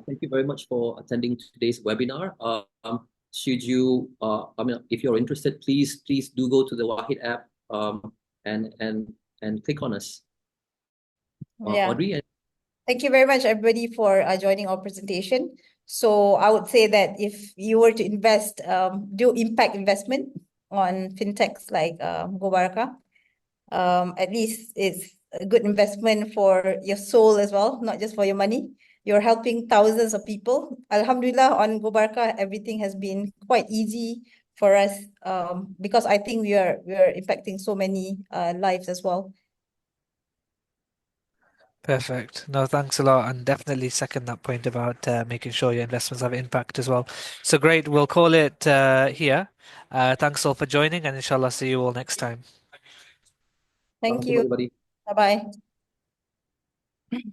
Speaker 1: Thank you very much for attending today's webinar. Should you, if you're interested, please do go to the Wahid app and click on us.
Speaker 4: Yeah.
Speaker 1: Audrey?
Speaker 4: Thank you very much, everybody, for joining our presentation. So I would say that if you were to invest, do impact investment on fintechs like GoBarakah, at least it's a good investment for your soul as well, not just for your money. You're helping thousands of people. Alhamdulillah, on GoBarakah, everything has been quite easy for us because I think we are impacting so many lives as well.
Speaker 2: Perfect. No, thanks a lot, and definitely second that point about making sure your investments have impact as well. So great. We'll call it here. Thanks all for joining, and inshallah, see you all next time.
Speaker 4: Thank you.
Speaker 1: Everybody.
Speaker 4: Bye-bye.